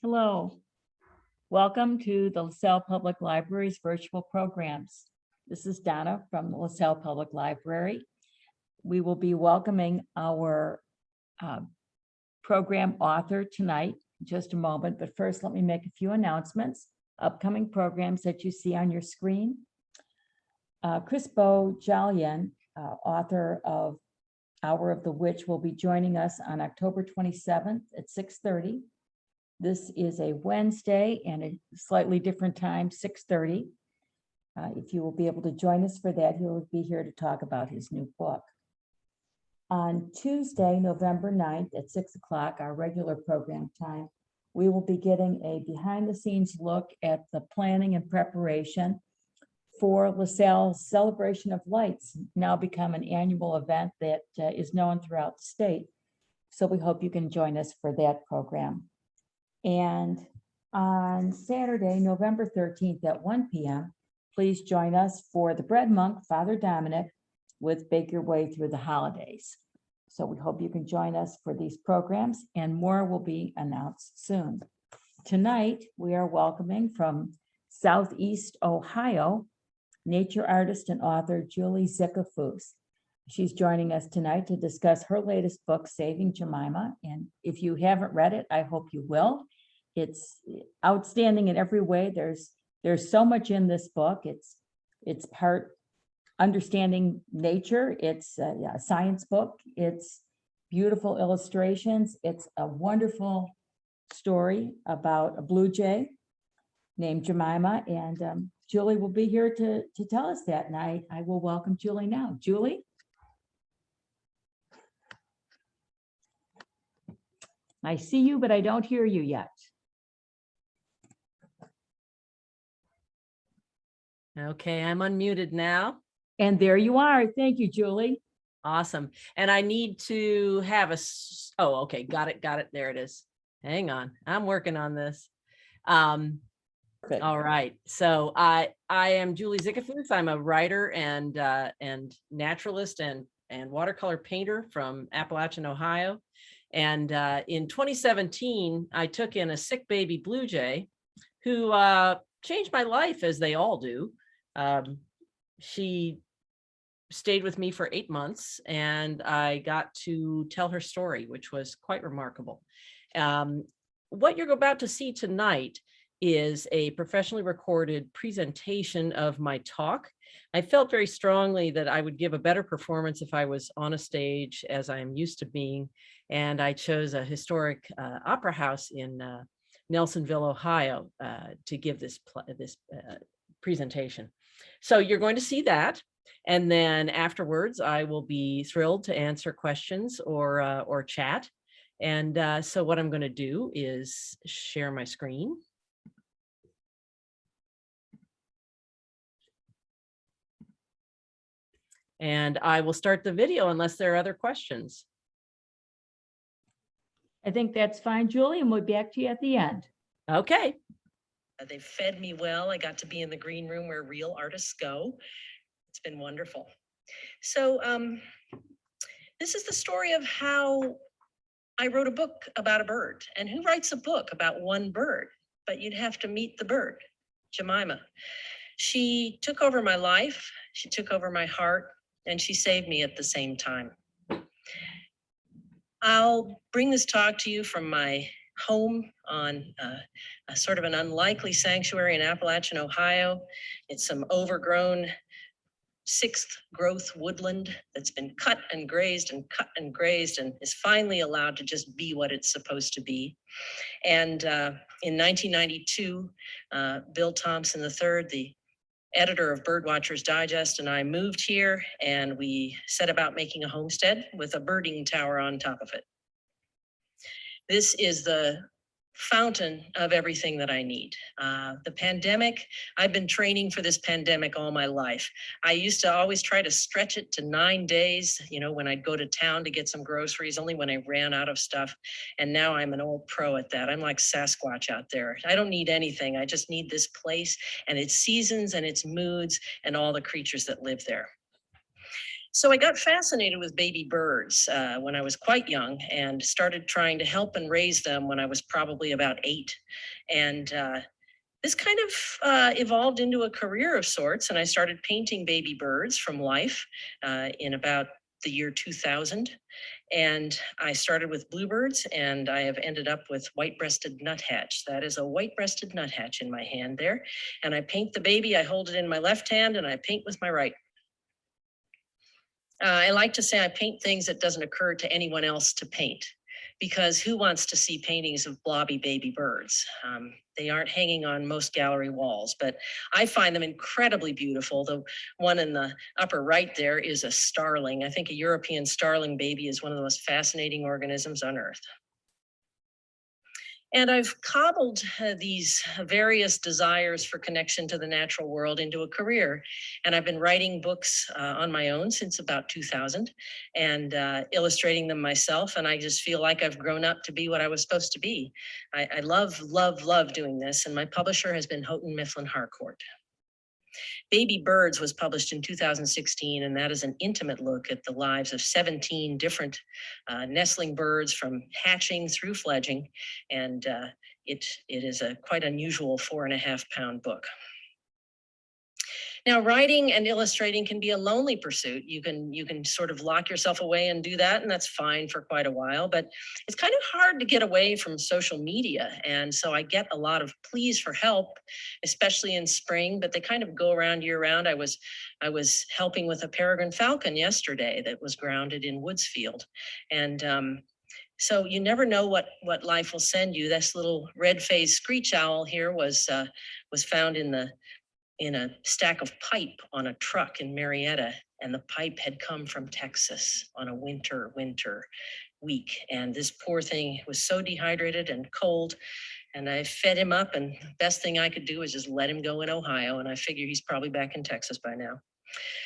Hello. Welcome to the LaSalle Public Library's virtual programs. This is Donna from the LaSalle Public Library. We will be welcoming our program author tonight in just a moment, but first let me make a few announcements. Upcoming programs that you see on your screen. Chris Jalian, author of Hour of the Witch, will be joining us on October 27th at 6:30. This is a Wednesday and a slightly different time, 6:30. If you will be able to join us for that, he will be here to talk about his new book. On Tuesday, November 9th at 6 o'clock, our regular program time, we will be getting a behind-the-scenes look at the planning and preparation for LaSalle's Celebration of Lights, now become an annual event that is known throughout the state. So we hope you can join us for that program. And on Saturday, November 13th at 1 p.m., please join us for the Bread Monk, Father Dominic, with Bake Your Way Through the Holidays. So we hope you can join us for these programs, and more will be announced soon. Tonight, we are welcoming from Southeast Ohio, nature artist and author Julie Zickafoose. She's joining us tonight to discuss her latest book, Saving Jemima. And if you haven't read it, I hope you will. It's outstanding in every way. There's so much in this book. It's part understanding nature. It's a science book. It's beautiful illustrations. It's a wonderful story about a blue jay named Jemima. And Julie will be here to tell us that. And I will welcome Julie now. Julie? I see you, but I don't hear you yet. Okay, I'm unmuted now. And there you are. Thank you, Julie. Awesome. And I need to have oh, okay, got it. There it is. Hang on, I'm working on this. All right. So I am Julie Zickafoose. I'm a writer and naturalist and watercolor painter from Appalachian, Ohio. And in 2017, I took in a sick baby blue jay who changed my life, as they all do. She stayed with me for 8 months, and I got to tell her story, which was quite remarkable. What you're about to see tonight is a professionally recorded presentation of my talk. I felt very strongly that I would give a better performance if I was on a stage, as I am used to being, and I chose a historic opera house in Nelsonville, Ohio, to give this presentation. So you're going to see that, and then afterwards I will be thrilled to answer questions or chat. And so what I'm going to do is share my screen. And I will start the video unless there are other questions. I think that's fine, Julie, and we'll be back to you at the end. Okay. They fed me well. I got to be in the green room where real artists go. It's been wonderful. So this is the story of how I wrote a book about a bird. And who writes a book about one bird? But you'd have to meet the bird, Jemima. She took over my life, she took over my heart, and she saved me at the same time. I'll bring this talk to you from my home on a sort of an unlikely sanctuary in Appalachian, Ohio. It's some overgrown sixth growth woodland that's been cut and grazed and is finally allowed to just be what it's supposed to be. And in 1992, Bill Thompson III, the editor of Birdwatchers Digest, and I moved here, and we set about making a homestead with a birding tower on top of it. This is the fountain of everything that I need. The pandemic, I've been training for this pandemic all my life. I used to always try to stretch it to 9 days, you know, when I'd go to town to get some groceries, only when I ran out of stuff. And now I'm an old pro at that. I'm like Sasquatch out there. I don't need anything. I just need this place and its seasons and its moods and all the creatures that live there. So I got fascinated with baby birds when I was quite young and started trying to help and raise them when I was probably about 8. And this kind of evolved into a career of sorts, and I started painting baby birds from life in about the year 2000. And I started with bluebirds, and I have ended up with white-breasted nuthatch. That is a white-breasted nuthatch in my hand there. And I paint the baby, I hold it in my left hand, and I paint with my right. I like to say I paint things that doesn't occur to anyone else to paint, because who wants to see paintings of blobby baby birds? They aren't hanging on most gallery walls, but I find them incredibly beautiful. The one in the upper right there is a starling. I think a European starling baby is one of the most fascinating organisms on Earth. And I've cobbled these various desires for connection to the natural world into a career. And I've been writing books on my own since about 2000 and illustrating them myself. And I just feel like I've grown up to be what I was supposed to be. I love, love, love doing this. And my publisher has been Houghton Mifflin Harcourt. Baby Birds was published in 2016, and that is an intimate look at the lives of 17 different nestling birds from hatching through fledging, and it is a quite unusual 4.5-pound book. Now, writing and illustrating can be a lonely pursuit. You can sort of lock yourself away and do that, and that's fine for quite a while, but it's kind of hard to get away from social media. And so I get a lot of pleas for help, especially in spring, but they kind of go around year round. I was helping with a peregrine falcon yesterday that was grounded in Woodsfield. And so you never know what life will send you. This little red-faced screech owl here was found in a stack of pipe on a truck in Marietta, and the pipe had come from Texas on a winter week. And this poor thing was so dehydrated and cold, and I fed him up, and the best thing I could do was just let him go in Ohio, and I figure he's probably back in Texas by now.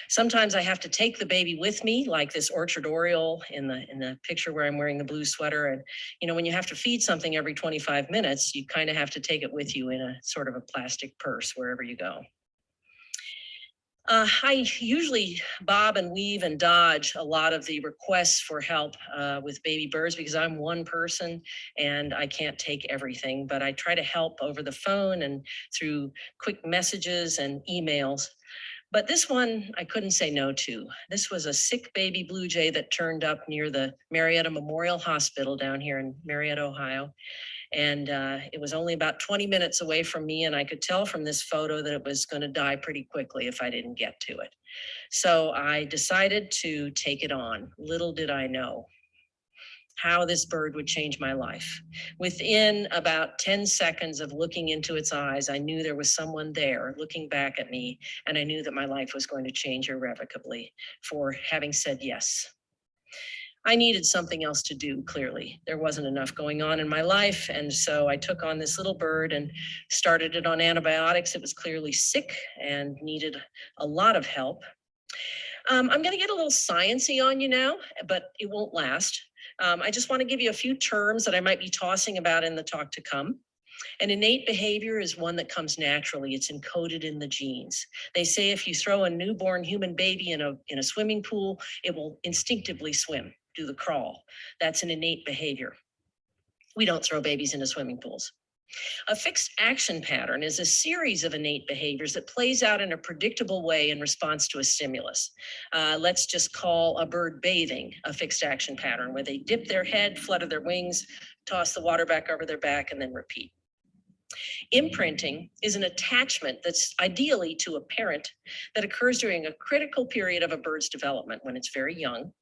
Sometimes I have to take the baby with me, like this orchard oriole in the picture where I'm wearing the blue sweater. And when you have to feed something every 25 minutes, you kind of have to take it with you in a sort of a plastic purse wherever you go. I usually bob and weave and dodge a lot of the requests for help with baby birds because I'm one person and I can't take everything, but I try to help over the phone and through quick messages and emails. But this one I couldn't say no to. This was a sick baby blue jay that turned up near the Marietta Memorial Hospital down here in Marietta, Ohio. And it was only about 20 minutes away from me, and I could tell from this photo that it was going to die pretty quickly if I didn't get to it. So I decided to take it on. Little did I know how this bird would change my life. Within about 10 seconds of looking into its eyes, I knew there was someone there looking back at me, and I knew that my life was going to change irrevocably for having said yes. I needed something else to do, clearly. There wasn't enough going on in my life, and so I took on this little bird and started it on antibiotics. It was clearly sick and needed a lot of help. I'm going to get a little sciencey on you now, but it won't last. I just want to give you a few terms that I might be tossing about in the talk to come. An innate behavior is one that comes naturally. It's encoded in the genes. They say if you throw a newborn human baby in a swimming pool, it will instinctively swim, do the crawl. That's an innate behavior. We don't throw babies into swimming pools. A fixed action pattern is a series of innate behaviors that plays out in a predictable way in response to a stimulus. Let's just call a bird bathing a fixed action pattern where they dip their head, flutter their wings, toss the water back over their back, and then repeat. Imprinting is an attachment that's ideally to a parent that occurs during a critical period of a bird's development when it's very young.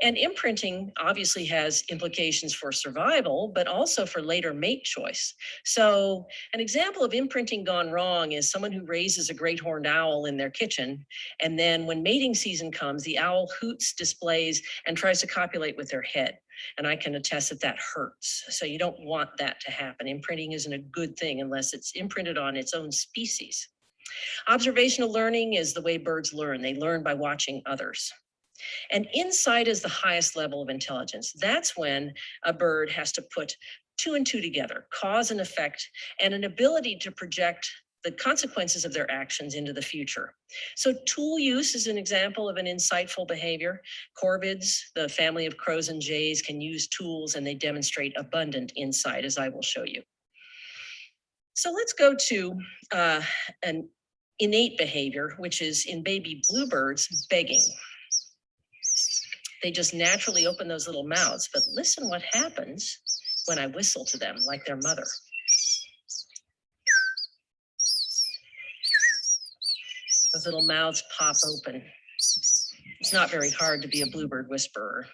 And imprinting obviously has implications for survival, but also for later mate choice. So an example of imprinting gone wrong is someone who raises a great horned owl in their kitchen. And then when mating season comes, the owl hoots, displays, and tries to copulate with their head. And I can attest that that hurts. So you don't want that to happen. Imprinting isn't a good thing unless it's imprinted on its own species. Observational learning is the way birds learn. They learn by watching others. And insight is the highest level of intelligence. That's when a bird has to put two and two together, cause and effect, and an ability to project the consequences of their actions into the future. So tool use is an example of an insightful behavior. Corvids, the family of crows and jays, can use tools and they demonstrate abundant insight, as I will show you. So let's go to an innate behavior, which is in baby bluebirds, begging. They just naturally open those little mouths, but listen what happens when I whistle to them like their mother. Those little mouths pop open. It's not very hard to be a bluebird whisperer.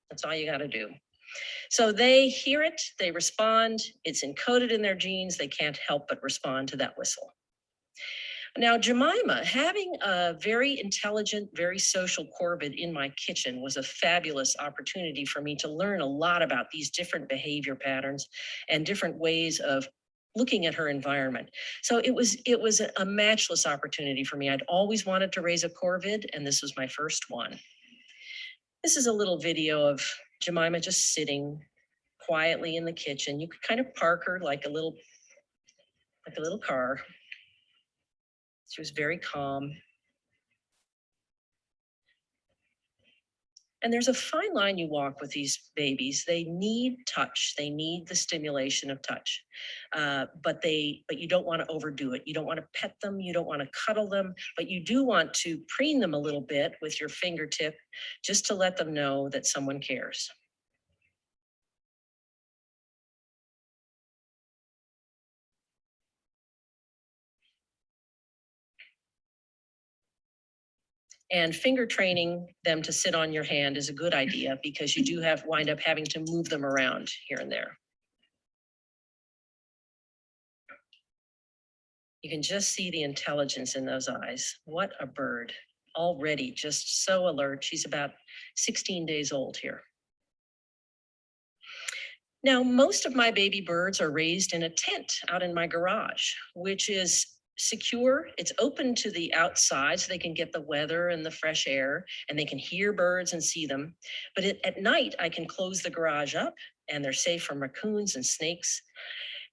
That's all you got to do. So they hear it, they respond, it's encoded in their genes, they can't help but respond to that whistle. Now, Jemima, having a very intelligent, very social corvid in my kitchen was a fabulous opportunity for me to learn a lot about these different behavior patterns and different ways of looking at her environment. So it was a matchless opportunity for me. I'd always wanted to raise a corvid, and this was my first one. This is a little video of Jemima just sitting quietly in the kitchen. You could kind of park her like a little car. She was very calm. And there's a fine line you walk with these babies. They need touch. They need the stimulation of touch. But you don't want to overdo it. You don't want to pet them. You don't want to cuddle them, but you do want to preen them a little bit with your fingertip just to let them know that someone cares. And finger training them to sit on your hand is a good idea because you do wind up having to move them around here and there. You can just see the intelligence in those eyes. What a bird. Already just so alert. She's about 16 days old here. Now, most of my baby birds are raised in a tent out in my garage, which is secure. It's open to the outside so they can get the weather and the fresh air and they can hear birds and see them. But at night, I can close the garage up and they're safe from raccoons and snakes.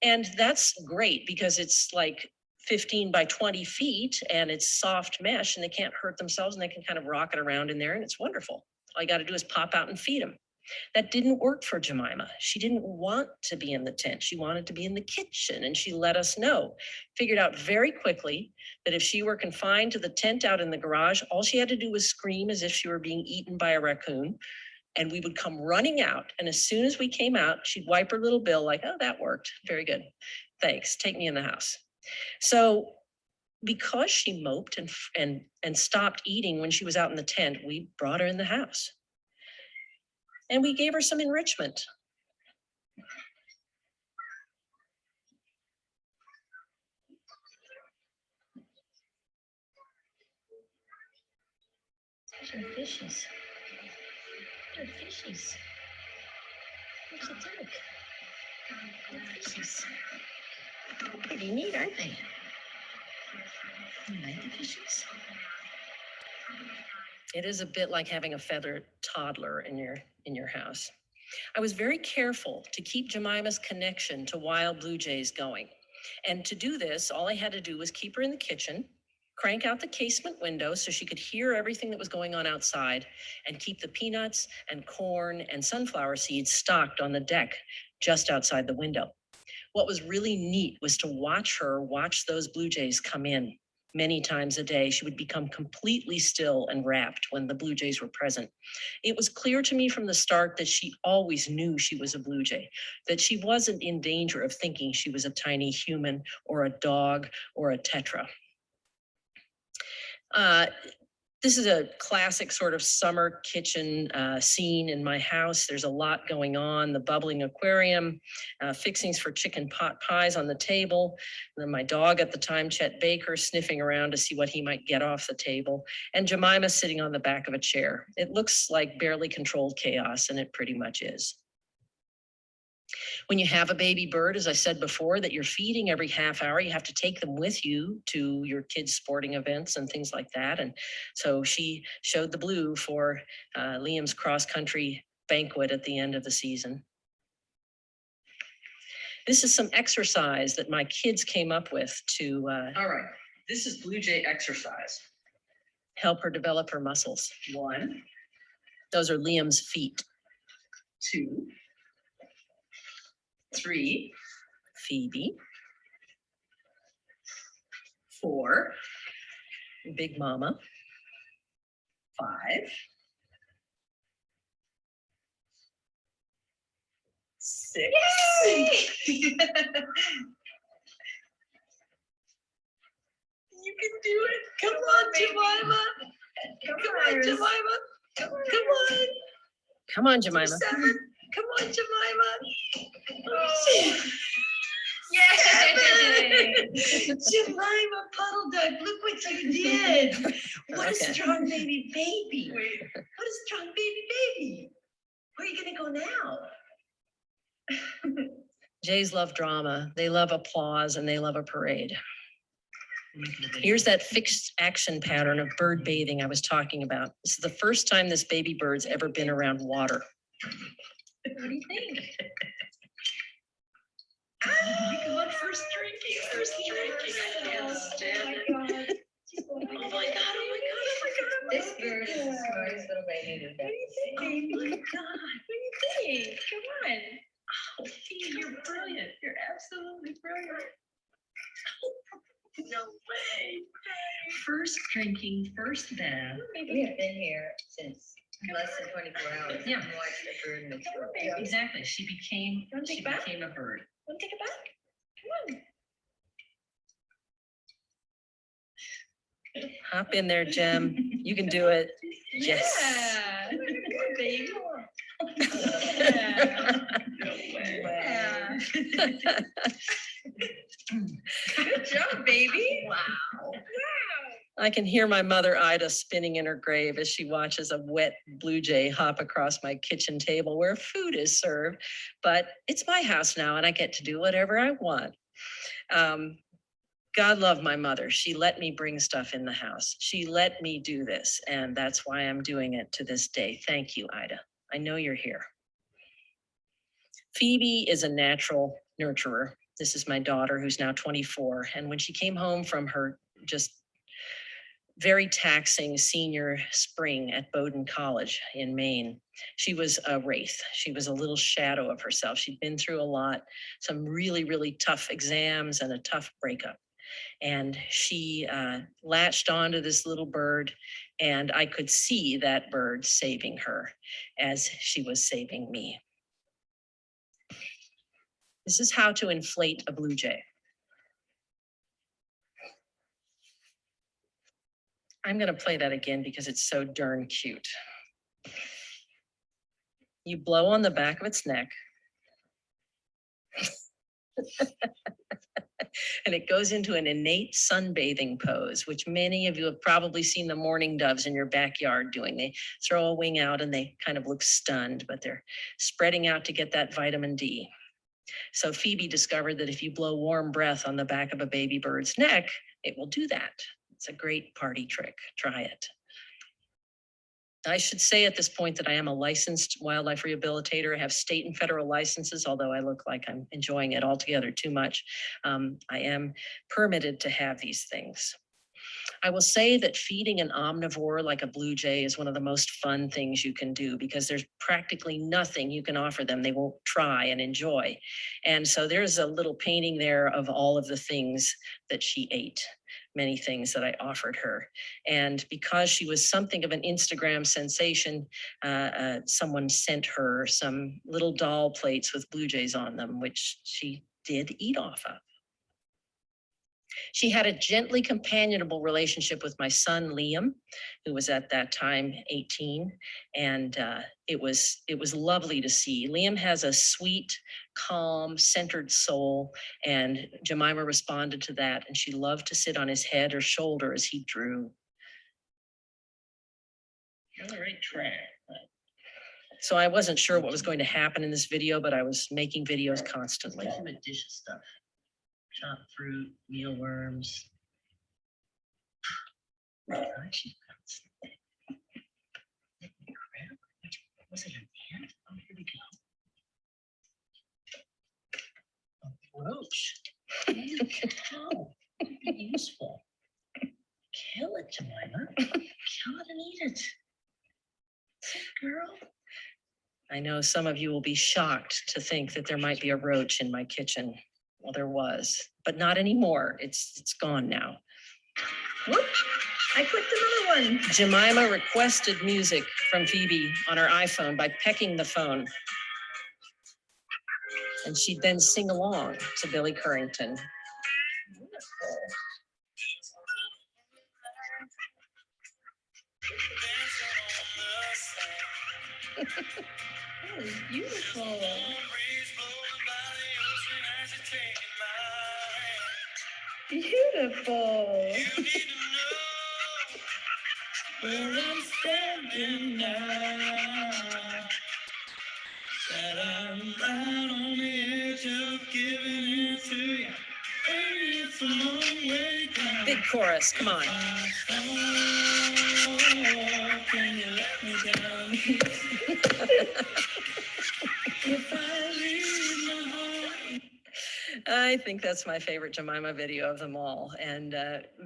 And that's great because it's like 15 by 20 feet and it's soft mesh and they can't hurt themselves and they can kind of rock it around in there and it's wonderful. All you got to do is pop out and feed them. That didn't work for Jemima. She didn't want to be in the tent. She wanted to be in the kitchen and she let us know. Figured out very quickly that if she were confined to the tent out in the garage, all she had to do was scream as if she were being eaten by a raccoon. And we would come running out. And as soon as we came out, she'd wipe her little bill like, oh, that worked. Very good. Thanks. Take me in the house. So because she moped and stopped eating when she was out in the tent, we brought her in the house. And we gave her some enrichment. Those are fishies. They're fishies. There's a duck. They're fishies. Pretty neat, aren't they? You like the fishies? It is a bit like having a feathered toddler in your house. I was very careful to keep Jemima's connection to wild blue jays going. And to do this, all I had to do was keep her in the kitchen, crank out the casement window so she could hear everything that was going on outside, and keep the peanuts and corn and sunflower seeds stocked on the deck just outside the window. What was really neat was to watch her watch those blue jays come in. Many times a day, she would become completely still and rapt when the blue jays were present. It was clear to me from the start that she always knew she was a blue jay, that she wasn't in danger of thinking she was a tiny human or a dog or a tetra. This is a classic sort of summer kitchen scene in my house. There's a lot going on, the bubbling aquarium, fixings for chicken pot pies on the table. And then my dog at the time, Chet Baker, sniffing around to see what he might get off the table. And Jemima sitting on the back of a chair. It looks like barely controlled chaos, and it pretty much is. When you have a baby bird, as I said before, that you're feeding every half hour, you have to take them with you to your kids' sporting events and things like that. And so she showed the blue for Liam's cross-country banquet at the end of the season. This is some exercise that my kids came up with to all right. This is Blue Jay exercise. Help her develop her muscles. 1. Those are Liam's feet. 2. 3. Phoebe. 4. Big Mama. 5. 6. You can do it. Come on, Jemima. Come on, Jemima. Come on. Come on, Jemima. 7. Come on, Jemima. Oh. Yay! Jemima Puddle Duck, look what you did. What a strong baby. What a strong baby. Where are you gonna go now? Jays love drama. They love applause and they love a parade. Here's that fixed action pattern of bird bathing I was talking about. This is the first time this baby bird's ever been around water. What do you think? Look, first drinking. I can't stand it. Oh my God. This bird is the smartest little baby. What do you think? Oh my God. What do you think? Come on. Oh, you're brilliant. You're absolutely brilliant. No way. First drinking, first bath. We have been here since less than 24 hours. Yeah. And watched the bird mature. Exactly. She became a bird. Want to take it back? Come on. Hop in there, Jem. You can do it. Yes. Yeah. Good baby. Yeah. Good job, baby. Wow. I can hear my mother Ida spinning in her grave as she watches a wet blue jay hop across my kitchen table where food is served. But it's my house now and I get to do whatever I want. God love my mother. She let me bring stuff in the house. She let me do this. And that's why I'm doing it to this day. Thank you, Ida. I know you're here. Phoebe is a natural nurturer. This is my daughter who's now 24. And when she came home from her just very taxing senior spring at Bowdoin College in Maine, she was a wraith. She was a little shadow of herself. She'd been through a lot, some really, really tough exams and a tough breakup. And she latched onto this little bird, and I could see that bird saving her as she was saving me. This is how to inflate a blue jay. I'm going to play that again because it's so darn cute. You blow on the back of its neck. And it goes into an innate sunbathing pose, which many of you have probably seen the mourning doves in your backyard doing. They throw a wing out and they kind of look stunned, but they're spreading out to get that vitamin D. So Phoebe discovered that if you blow warm breath on the back of a baby bird's neck, it will do that. It's a great party trick. Try it. I should say at this point that I am a licensed wildlife rehabilitator. I have state and federal licenses, although I look like I'm enjoying it altogether too much. I am permitted to have these things. I will say that feeding an omnivore like a blue jay is one of the most fun things you can do because there's practically nothing you can offer them they won't try and enjoy. And so there's a little painting there of all of the things that she ate. Many things that I offered her. And because she was something of an Instagram sensation, someone sent her some little doll plates with blue jays on them, which she did eat off of. She had a gently companionable relationship with my son, Liam, who was at that time 18. And it was lovely to see. Liam has a sweet, calm, centered soul. And Jemima responded to that. And she loved to sit on his head or shoulder as he drew. You're on the right track. So I wasn't sure what was going to happen in this video, but I was making videos constantly. Some dish stuff. Chopped fruit, mealworms. Was it an ant? Oh, here we go. roach. Oh, useful. Kill it, Jemima. Kill it and eat it. Girl. I know some of you will be shocked to think that there might be a roach in my kitchen. Well, there was, but not anymore. It's gone now. Whoop, I clicked another one. Jemima requested music from Phoebe on her iPhone by pecking the phone. And she'd then sing along to Billy Currington. That was beautiful. Beautiful. Where I'm standing now, that I'm right on the edge of giving it to you. It's a long way down. Big chorus, come on. Oh, can you let me down? If I leave my home. I think that's my favorite Jemima video of them all. And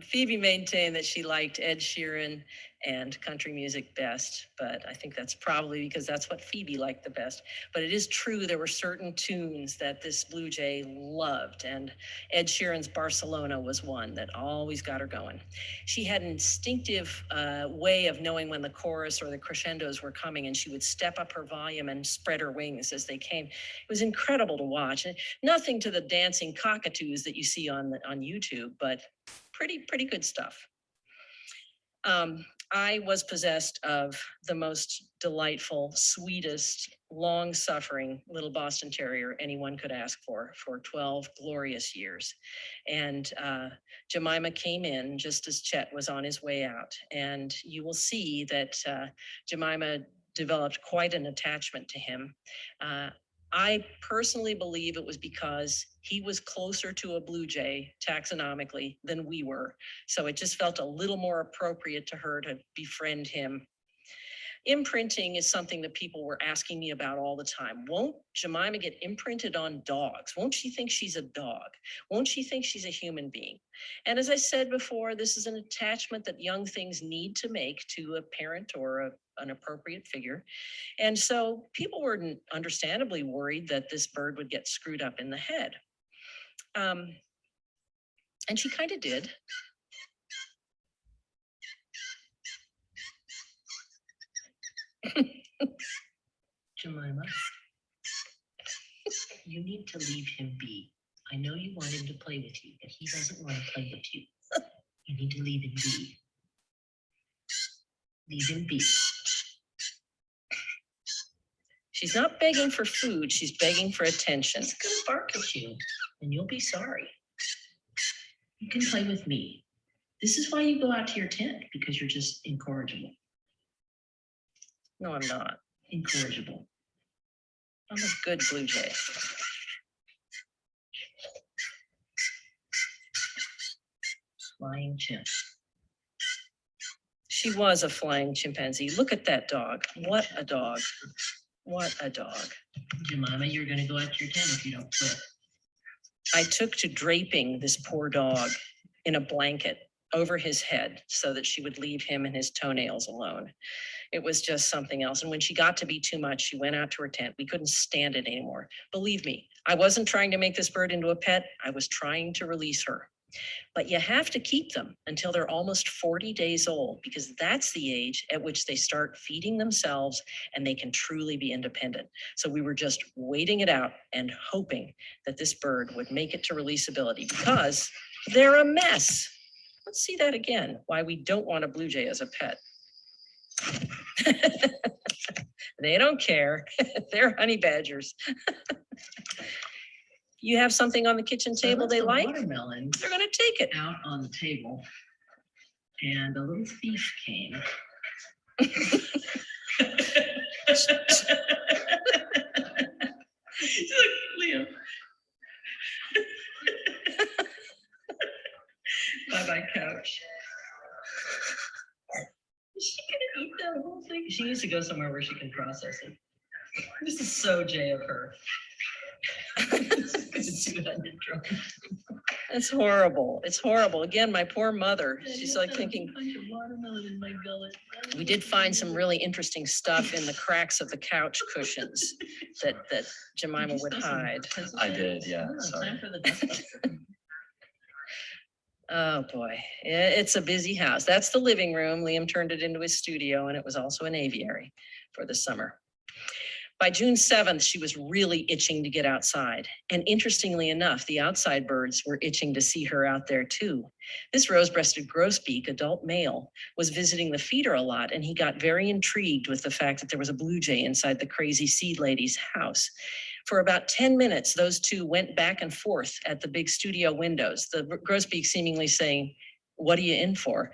Phoebe maintained that she liked Ed Sheeran and country music best, but I think that's probably because that's what Phoebe liked the best. But it is true there were certain tunes that this Blue Jay loved, and Ed Sheeran's Barcelona was one that always got her going. She had an instinctive way of knowing when the chorus or the crescendos were coming, and she would step up her volume and spread her wings as they came. It was incredible to watch. Nothing to the dancing cockatoos that you see on YouTube, but pretty good stuff. I was possessed of the most delightful, sweetest, long-suffering little Boston Terrier anyone could ask for 12 glorious years. And Jemima came in just as Chet was on his way out. And you will see that Jemima developed quite an attachment to him. I personally believe it was because he was closer to a Blue Jay taxonomically than we were. So it just felt a little more appropriate to her to befriend him. Imprinting is something that people were asking me about all the time. Won't Jemima get imprinted on dogs? Won't she think she's a dog? Won't she think she's a human being? And as I said before, this is an attachment that young things need to make to a parent or an appropriate figure. And so people were understandably worried that this bird would get screwed up in the head. And she kind of did. Jemima, you need to leave him be. I know you want him to play with you, but he doesn't want to play with you. You need to leave him be. Leave him be. She's not begging for food, she's begging for attention. He's gonna bark at you, and you'll be sorry. You can play with me. This is why you go out to your tent, because you're just incorrigible. No, I'm not incorrigible. I'm a good Blue Jay. Flying chimp. She was a flying chimpanzee. Look at that dog. What a dog. What a dog. Jemima, you're going to go out to your tent if you don't quit. I took to draping this poor dog in a blanket over his head so that she would leave him and his toenails alone. It was just something else. And when she got to be too much, she went out to her tent. We couldn't stand it anymore. Believe me, I wasn't trying to make this bird into a pet. I was trying to release her. But you have to keep them until they're almost 40 days old, because that's the age at which they start feeding themselves and they can truly be independent. So we were just waiting it out and hoping that this bird would make it to releasability, because they're a mess. Let's see that again, why we don't want a Blue Jay as a pet. They don't care. They're honey badgers. You have something on the kitchen table they like? Watermelon. They're going to take it out on the table, and a little thief came. Look, Leo. Bye-bye, couch. Is she gonna eat that whole thing? She needs to go somewhere where she can process it. This is so Jay of her. It's horrible. It's horrible. Again, my poor mother, she's like thinking, we did find some really interesting stuff in the cracks of the couch cushions that Jemima would hide. I did, yeah. Sorry. Oh, boy. It's a busy house. That's the living room. Liam turned it into his studio, and it was also an aviary for the summer. By June 7th, she was really itching to get outside. And interestingly enough, the outside birds were itching to see her out there too. This rose-breasted grosbeak, adult male, was visiting the feeder a lot, and he got very intrigued with the fact that there was a blue jay inside the crazy seed lady's house. For about 10 minutes, those two went back and forth at the big studio windows, the grosbeak seemingly saying, "What are you in for?"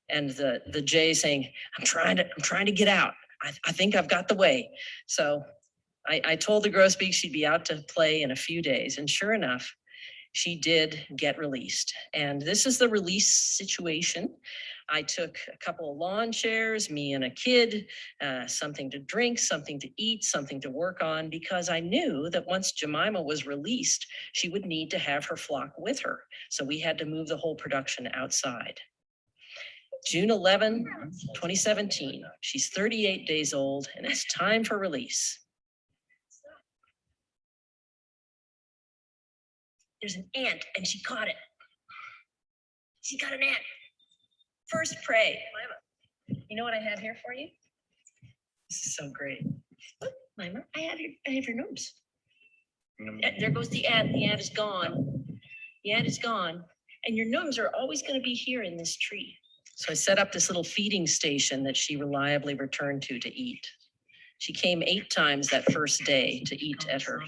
And the jay saying, I'm trying to get out. I think I've got the way. So I told the grosbeak she'd be out to play in a few days. And sure enough, she did get released. And this is the release situation. I took a couple of lawn chairs, me and a kid, something to drink, something to eat, something to work on, because I knew that once Jemima was released, she would need to have her flock with her. So we had to move the whole production outside. June 11, 2017, she's 38 days old and it's time for release. There's an ant and she caught it. She got an ant. First prey. You know what I have here for you? This is so great. Look, Mima, I have your nose. There goes the ant. The ant is gone. The ant is gone. And your gnomes are always going to be here in this tree. So I set up this little feeding station that she reliably returned to eat. She came 8 times that first day to eat at her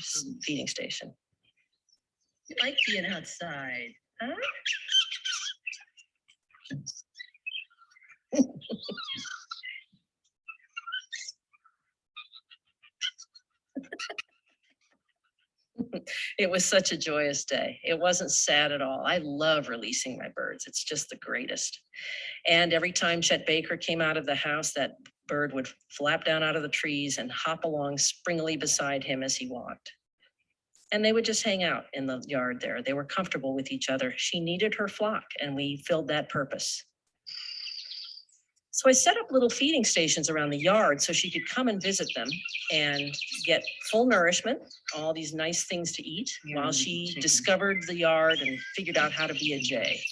feeding station. You like being outside, huh? It was such a joyous day. It wasn't sad at all. I love releasing my birds. It's just the greatest. And every time Chet Baker came out of the house, that bird would flap down out of the trees and hop along springily beside him as he walked. And they would just hang out in the yard there. They were comfortable with each other. She needed her flock, and we filled that purpose. So I set up little feeding stations around the yard so she could come and visit them and get full nourishment, all these nice things to eat, while she discovered the yard and figured out how to be a jay.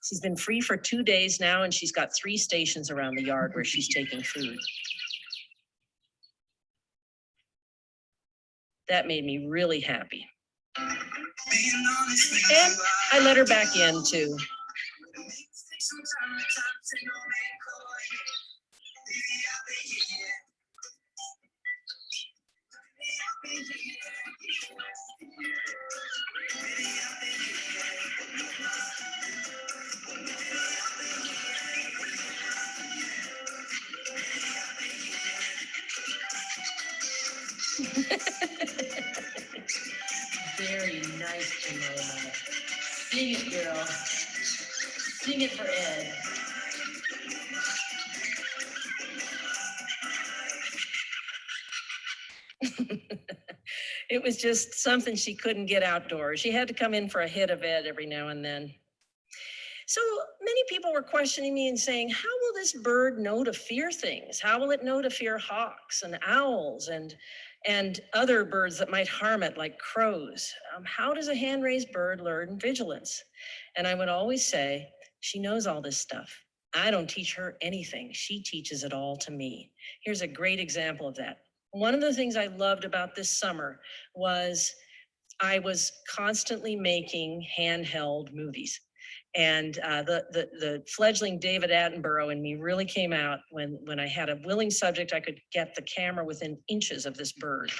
She's been free for 2 days now, and she's got 3 stations around the yard where she's taking food. That made me really happy. And I let her back in too. Very nice, Jemima. Sing it, girl. Sing it for Ed. It was just something she couldn't get outdoors. She had to come in for a hit of Ed every now and then. So many people were questioning me and saying, how will this bird know to fear things? How will it know to fear hawks and owls and other birds that might harm it, like crows? How does a hand-raised bird learn vigilance? And I would always say, she knows all this stuff. I don't teach her anything. She teaches it all to me. Here's a great example of that. One of the things I loved about this summer was I was constantly making handheld movies. And the fledgling David Attenborough in me really came out when I had a willing subject. I could get the camera within inches of this bird.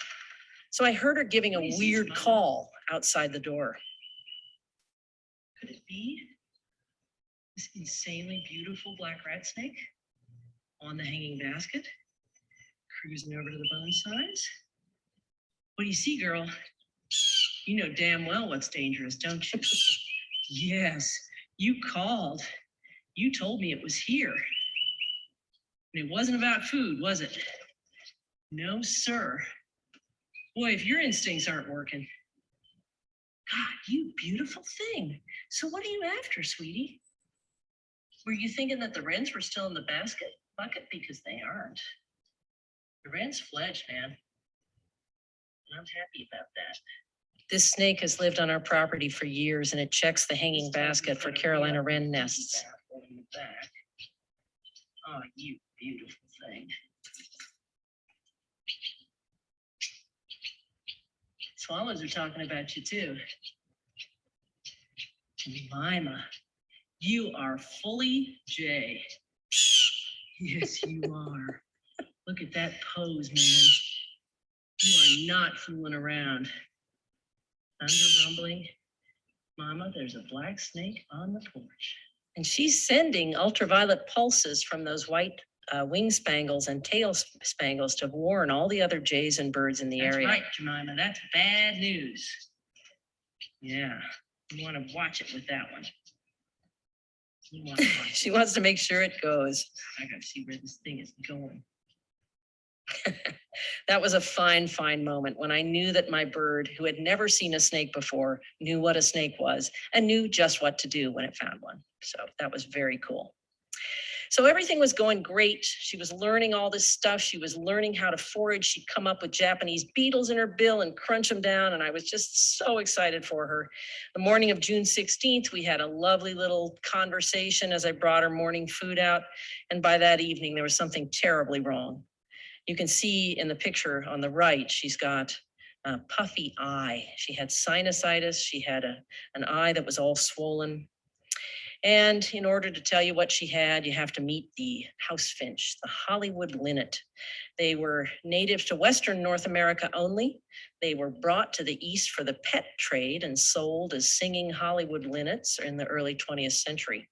So I heard her giving a weird call outside the door. Could it be this insanely beautiful black rat snake on the hanging basket, cruising over to the bone size? What do you see, girl? You know damn well what's dangerous, don't you? Yes. You called. You told me it was here. And it wasn't about food, was it? No, sir. Boy, if your instincts aren't working. God, you beautiful thing. So what are you after, sweetie? Were you thinking that the wrens were still in the bucket? Because they aren't. The wrens fledged, man. And I'm happy about that. This snake has lived on our property for years, and it checks the hanging basket for Carolina wren nests. Oh, you beautiful thing. Swallows are talking about you too. Jemima, you are fully Jay. Yes, you are. Look at that pose, man. You are not fooling around. Thunder rumbling. Mama, there's a black snake on the porch. And she's sending ultraviolet pulses from those white wing spangles and tail spangles to warn all the other jays and birds in the area. That's right, Jemima. That's bad news. Yeah, you want to watch it with that one. She wants to make sure it goes. I got to see where this thing is going. That was a fine, fine moment when I knew that my bird, who had never seen a snake before, knew what a snake was and knew just what to do when it found one. So that was very cool. So everything was going great. She was learning all this stuff. She was learning how to forage. She'd come up with Japanese beetles in her bill and crunch them down. And I was just so excited for her. The morning of June 16th, we had a lovely little conversation as I brought her morning food out. And by that evening, there was something terribly wrong. You can see in the picture on the right, she's got a puffy eye. She had sinusitis. She had an eye that was all swollen. And in order to tell you what she had, you have to meet the house finch, the Hollywood linnet. They were native to Western North America only. They were brought to the East for the pet trade and sold as singing Hollywood linnets in the early 20th century.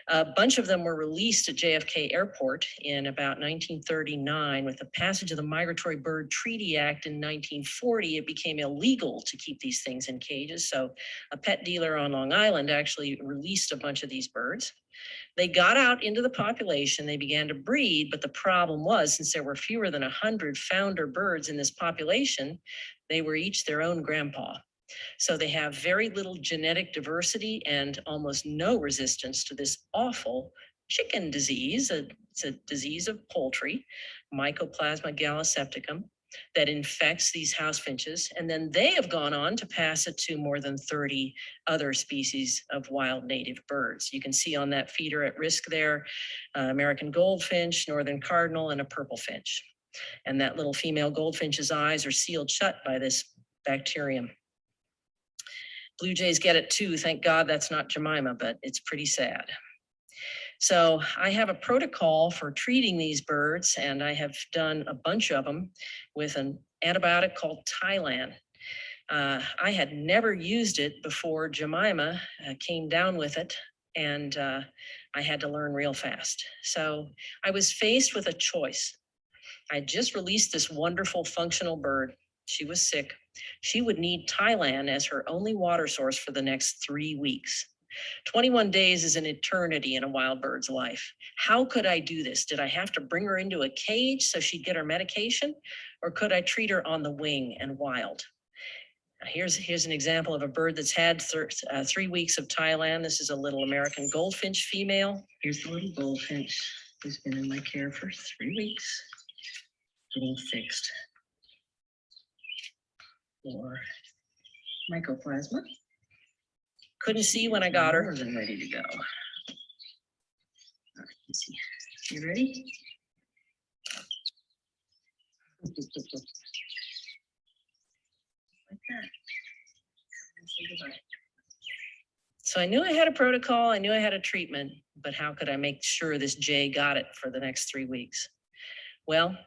A bunch of them were released at JFK Airport in about 1939. With the passage of the Migratory Bird Treaty Act in 1940, it became illegal to keep these things in cages. So a pet dealer on Long Island actually released a bunch of these birds. They got out into the population, they began to breed, but the problem was, since there were fewer than 100 founder birds in this population, they were each their own grandpa. So they have very little genetic diversity and almost no resistance to this awful chicken disease. It's a disease of poultry, Mycoplasma gallisepticum, that infects these house finches. And then they have gone on to pass it to more than 30 other species of wild native birds. You can see on that feeder at risk there, American goldfinch, northern cardinal, and a purple finch. And that little female goldfinch's eyes are sealed shut by this bacterium. Blue jays get it too. Thank God that's not Jemima, but it's pretty sad. So I have a protocol for treating these birds, and I have done a bunch of them with an antibiotic called Tylan. I had never used it before Jemima came down with it, and I had to learn real fast. So I was faced with a choice. I just released this wonderful functional bird. She was sick. She would need Tylan as her only water source for the next 3 weeks. 21 days is an eternity in a wild bird's life. How could I do this? Did I have to bring her into a cage so she'd get her medication? Or could I treat her on the wing and wild? Here's an example of a bird that's had 3 weeks of Tylan. This is a little American goldfinch female. Here's the little goldfinch who's been in my care for 3 weeks, getting fixed for mycoplasma. Couldn't see when I got her. More than ready to go. All right, let's see. You ready? Like that. So I knew I had a protocol, I knew I had a treatment, but how could I make sure this jay got it for the next 3 weeks? Well,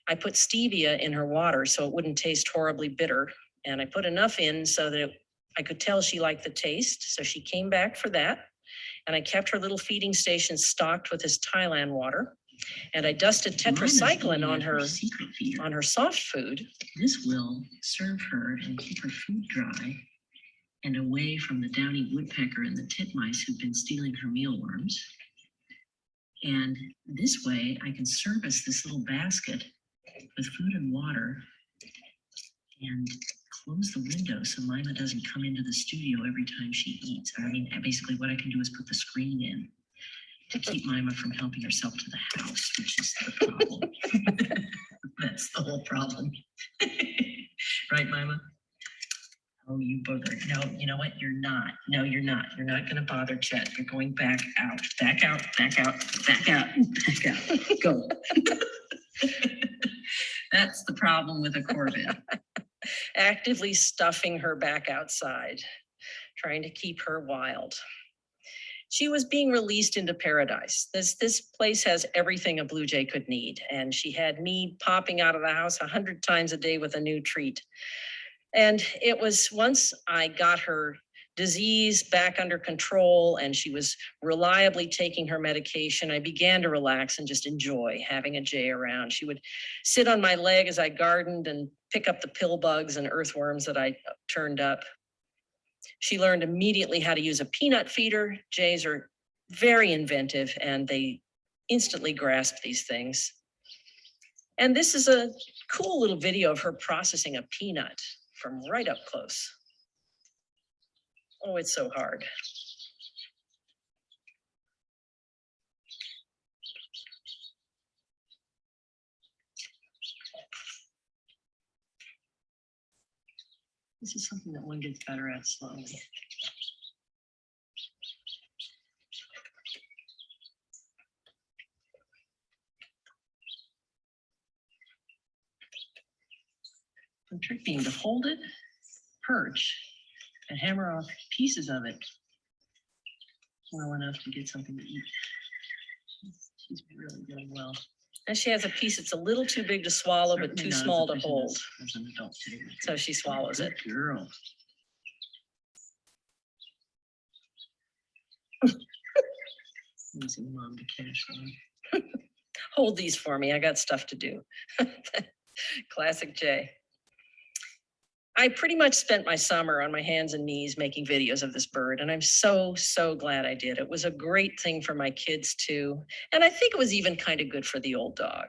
I put stevia in her water so it wouldn't taste horribly bitter. And I put enough in so that I could tell she liked the taste. So she came back for that. And I kept her little feeding station stocked with this Tylan water. And I dusted tetracycline on her soft food. This will serve her and keep her food dry and away from the downy woodpecker and the titmice who've been stealing her mealworms. And this way I can service this little basket with food and water and close the window so Mima doesn't come into the studio every time she eats. I mean, basically what I can do is put the screen in to keep Mima from helping herself to the house, which is the problem. That's the whole problem. Right, Mima? Oh, you booger. No, you know what? You're not. No, you're not. You're not going to bother Chet. You're going back out. Back out, back out, back out, back out. Go. That's the problem with a Corvette. Actively stuffing her back outside, trying to keep her wild. She was being released into paradise. This place has everything a blue jay could need. And she had me popping out of the house 100 times a day with a new treat. And it was once I got her disease back under control and she was reliably taking her medication, I began to relax and just enjoy having a jay around. She would sit on my leg as I gardened and pick up the pill bugs and earthworms that I turned up. She learned immediately how to use a peanut feeder. Jays are very inventive and they instantly grasp these things. And this is a cool little video of her processing a peanut from right up close. Oh, it's so hard. This is something that one gets better at slowly. The trick being to hold it, perch, and hammer off pieces of it well enough to get something to eat. She's really doing well. And she has a piece that's a little too big to swallow, but too small to hold. As an adult too. So she swallows it. Good girl. Using mom to cash them. Hold these for me. I got stuff to do. Classic Jay. I pretty much spent my summer on my hands and knees making videos of this bird, and I'm so glad I did. It was a great thing for my kids too, and I think it was even kind of good for the old dog.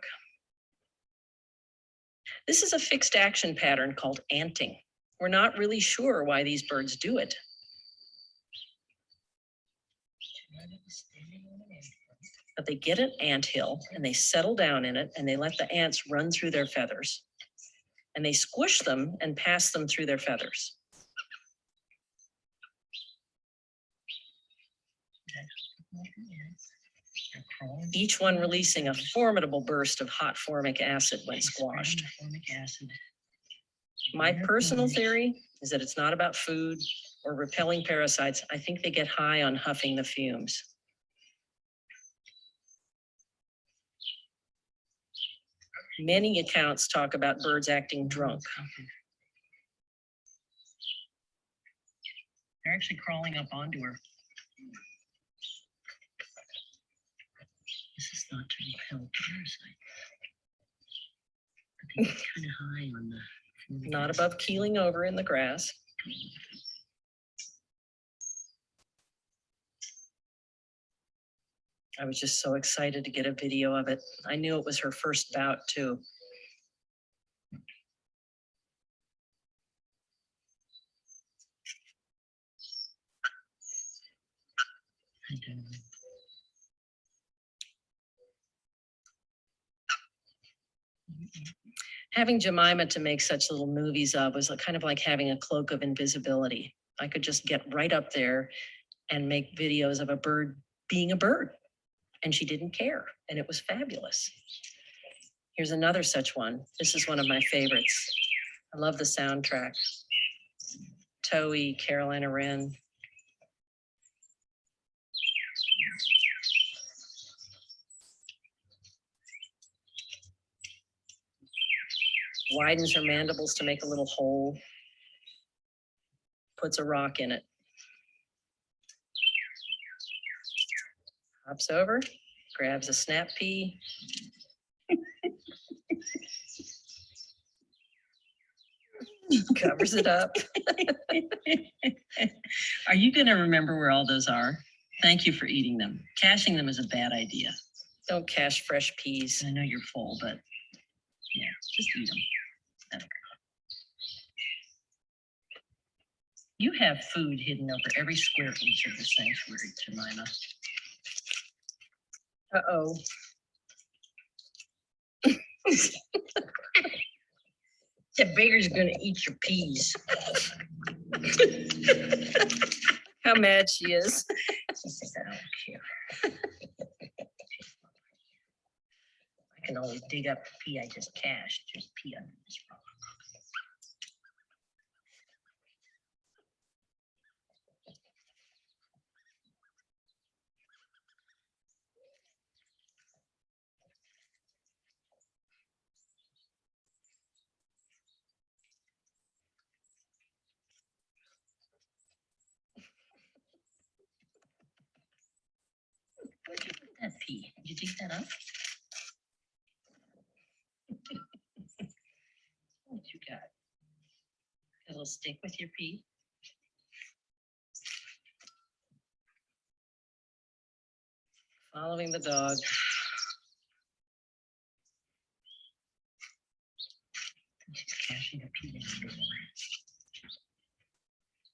This is a fixed action pattern called anting. We're not really sure why these birds do it. But they get an anthill and they settle down in it and they let the ants run through their feathers. And they squish them and pass them through their feathers. Each one releasing a formidable burst of hot formic acid when squashed. My personal theory is that it's not about food or repelling parasites. I think they get high on huffing the fumes. Many accounts talk about birds acting drunk. They're actually crawling up onto her. This is not to repel parasite. I think it's kind of high on the... Not above keeling over in the grass. I was just so excited to get a video of it. I knew it was her first bout too. Having Jemima to make such little movies of was kind of like having a cloak of invisibility. I could just get right up there and make videos of a bird being a bird. And she didn't care, and it was fabulous. Here's another such one. This is one of my favorites. I love the soundtrack. Toei, Carolina Wren. Widens her mandibles to make a little hole. Puts a rock in it. Hops over, grabs a snap pea. Covers it up. Are you going to remember where all those are? Thank you for eating them. Caching them is a bad idea. Don't cache fresh peas. I know you're full, but yeah, just eat them. You have food hidden over every square inch of the sanctuary, Jemima. Uh-oh. The bear's gonna eat your peas. How mad she is. She says, I don't care. I can always dig up the pea I just cached. Just pea under this rock. Where'd you put that pea? Did you dig that up? What you got? A little stick with your pea? Following the dog. She's caching a pea in the door.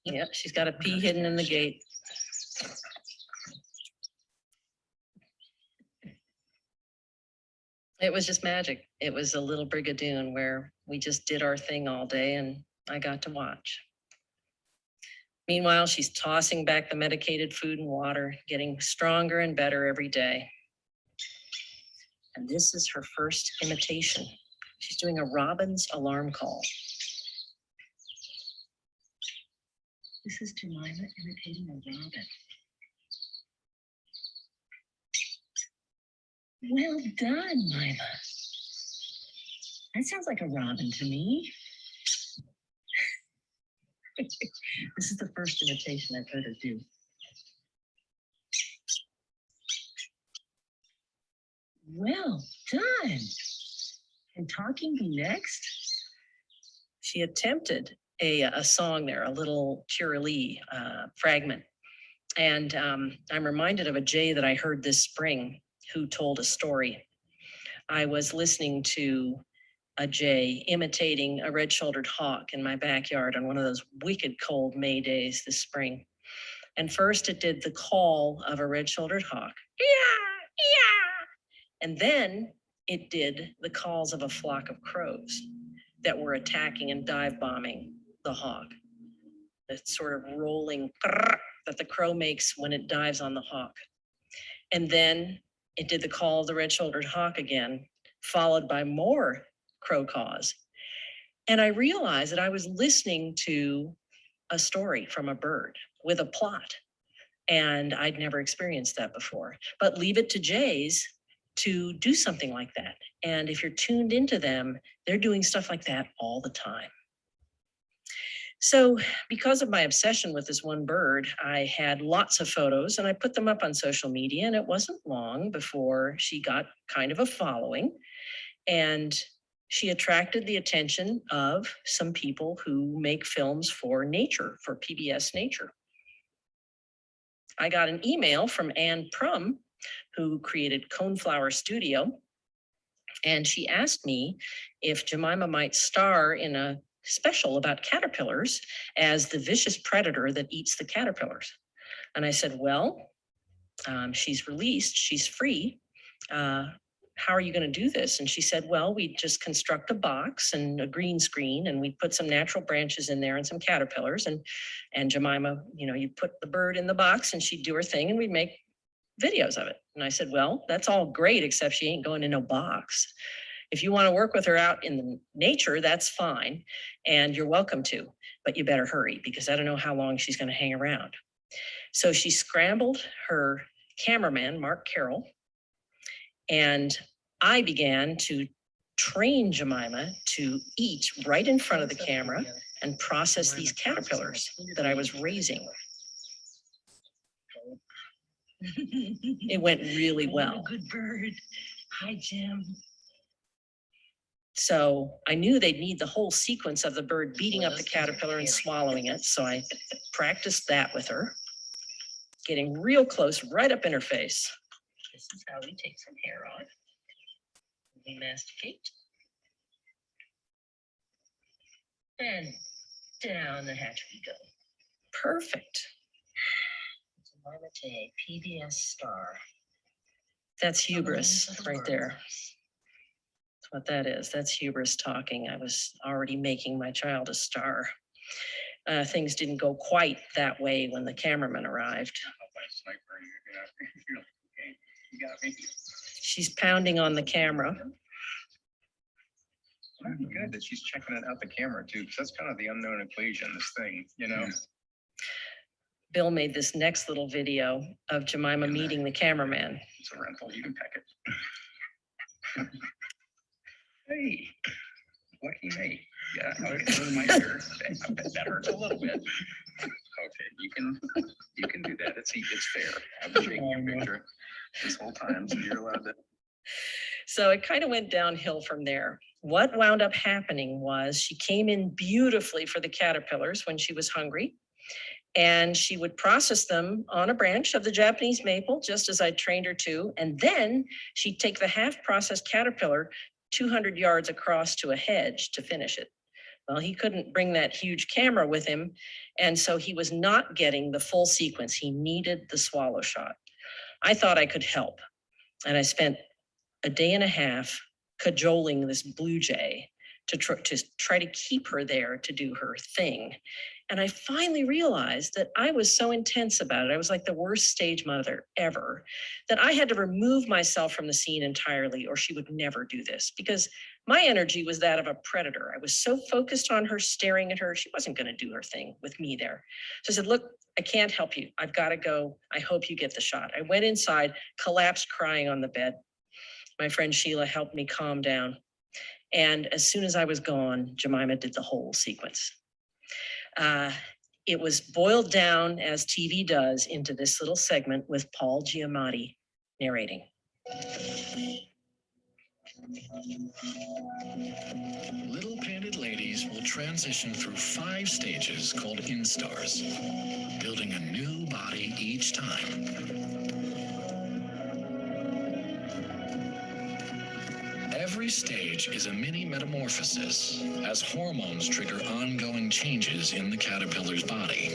Yep, she's got a pea hidden in the gate. It was just magic. It was a little brigadoon where we just did our thing all day and I got to watch. Meanwhile, she's tossing back the medicated food and water, getting stronger and better every day. And this is her first imitation. She's doing a robin's alarm call. This is Jemima imitating a robin. Well done, Mima. That sounds like a robin to me. This is the first imitation I've heard her do. Well done. Can talking be next? She attempted a song there, a little cheerily fragment. And I'm reminded of a jay that I heard this spring who told a story. I was listening to a jay imitating a red-shouldered hawk in my backyard on one of those wicked cold May days this spring. And first it did the call of a red-shouldered hawk. Yeah, yeah. And then it did the calls of a flock of crows that were attacking and dive bombing the hawk. That sort of rolling that the crow makes when it dives on the hawk. And then it did the call of the red-shouldered hawk again, followed by more crow caws. And I realized that I was listening to a story from a bird with a plot. And I'd never experienced that before. But leave it to jays to do something like that. And if you're tuned into them, they're doing stuff like that all the time. So because of my obsession with this one bird, I had lots of photos and I put them up on social media, and it wasn't long before she got kind of a following, and she attracted the attention of some people who make films for nature, for PBS Nature. I got an email from Ann Prum, who created Coneflower Studio, and she asked me if Jemima might star in a special about caterpillars as the vicious predator that eats the caterpillars. And I said, well, she's released, she's free. How are you going to do this? And she said, well, we just construct a box and a green screen, and we put some natural branches in there and some caterpillars. And Jemima, you put the bird in the box and she'd do her thing and we'd make videos of it. And I said, well, that's all great, except she ain't going in no box. If you want to work with her out in the nature, that's fine. And you're welcome to, but you better hurry because I don't know how long she's going to hang around. So she scrambled her cameraman, Mark Carroll, and I began to train Jemima to eat right in front of the camera and process these caterpillars that I was raising. It went really well. Good bird. Hi, Jim. So I knew they'd need the whole sequence of the bird beating up the caterpillar and swallowing it. So I practiced that with her, getting real close, right up in her face. This is how we take some hair off. We masticate. And down the hatch we go. Perfect. Jemima J, PBS star. That's hubris right there. That's what that is. That's hubris talking. I was already making my child a star. Things didn't go quite that way when the cameraman arrived. She's pounding on the camera. That'd be good that she's checking it out the camera too, because that's kind of the unknown equation, this thing, you know? Bill made this next little video of Jemima meeting the cameraman. It's a rental, you can peck it. Hey, lucky me. Yeah, my ear. I bet that hurts a little bit. Okay, you can do that. It's fair. I've been taking your picture this whole time, so you're allowed to. So it kind of went downhill from there. What wound up happening was she came in beautifully for the caterpillars when she was hungry, and she would process them on a branch of the Japanese maple, just as I trained her to. And then she'd take the half-processed caterpillar 200 yards across to a hedge to finish it. Well, he couldn't bring that huge camera with him, and so he was not getting the full sequence. He needed the swallow shot. I thought I could help, and I spent a day and a half cajoling this blue jay to try to keep her there to do her thing. And I finally realized that I was so intense about it. I was like the worst stage mother ever, that I had to remove myself from the scene entirely, or she would never do this, because my energy was that of a predator. I was so focused on her, staring at her. She wasn't going to do her thing with me there. So I said, look, I can't help you. I've got to go. I hope you get the shot. I went inside, collapsed crying on the bed. My friend Sheila helped me calm down. And as soon as I was gone, Jemima did the whole sequence. It was boiled down, as TV does, into this little segment with Paul Giamatti narrating. Little painted ladies will transition through 5 stages called instars, building a new body each time. Every stage is a mini metamorphosis, as hormones trigger ongoing changes in the caterpillar's body.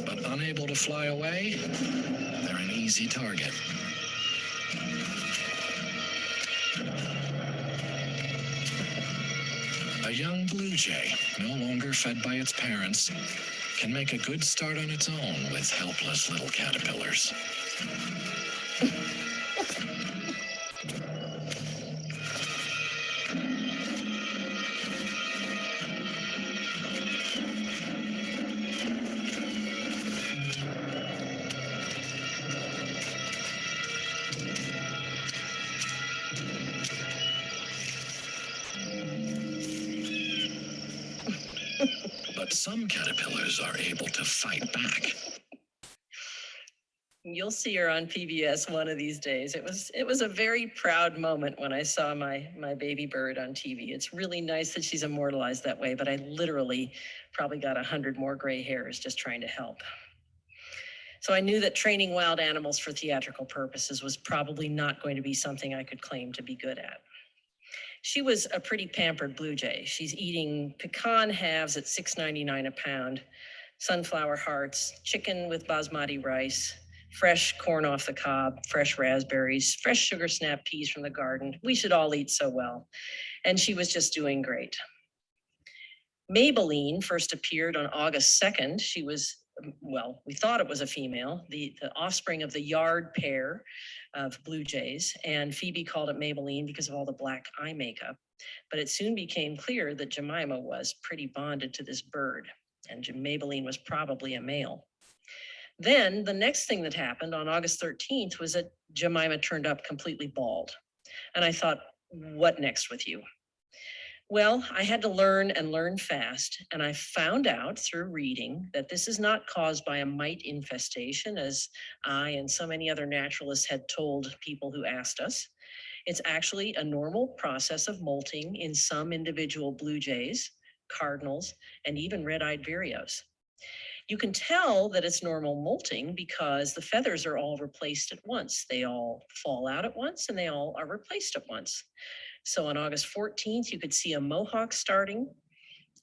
But unable to fly away, they're an easy target. A young blue jay, no longer fed by its parents, can make a good start on its own with helpless little caterpillars. But some caterpillars are able to fight back. You'll see her on PBS one of these days. It was a very proud moment when I saw my baby bird on TV. It's really nice that she's immortalized that way, but I literally probably got 100 more gray hairs just trying to help. So I knew that training wild animals for theatrical purposes was probably not going to be something I could claim to be good at. She was a pretty pampered blue jay. She's eating pecan halves at $6.99 a pound, sunflower hearts, chicken with basmati rice, fresh corn off the cob, fresh raspberries, fresh sugar snap peas from the garden. We should all eat so well. And she was just doing great. Maybelline first appeared on August 2nd. She was, well, we thought it was a female, the offspring of the yard pair of blue jays. And Phoebe called it Maybelline because of all the black eye makeup. But it soon became clear that Jemima was pretty bonded to this bird, and Maybelline was probably a male. Then the next thing that happened on August 13th was that Jemima turned up completely bald. And I thought, what next with you? Well, I had to learn and learn fast. And I found out through reading that this is not caused by a mite infestation, as I and so many other naturalists had told people who asked us. It's actually a normal process of molting in some individual blue jays, cardinals, and even red-eyed vireos. You can tell that it's normal molting because the feathers are all replaced at once. They all fall out at once and they all are replaced at once. So on August 14th, you could see a mohawk starting.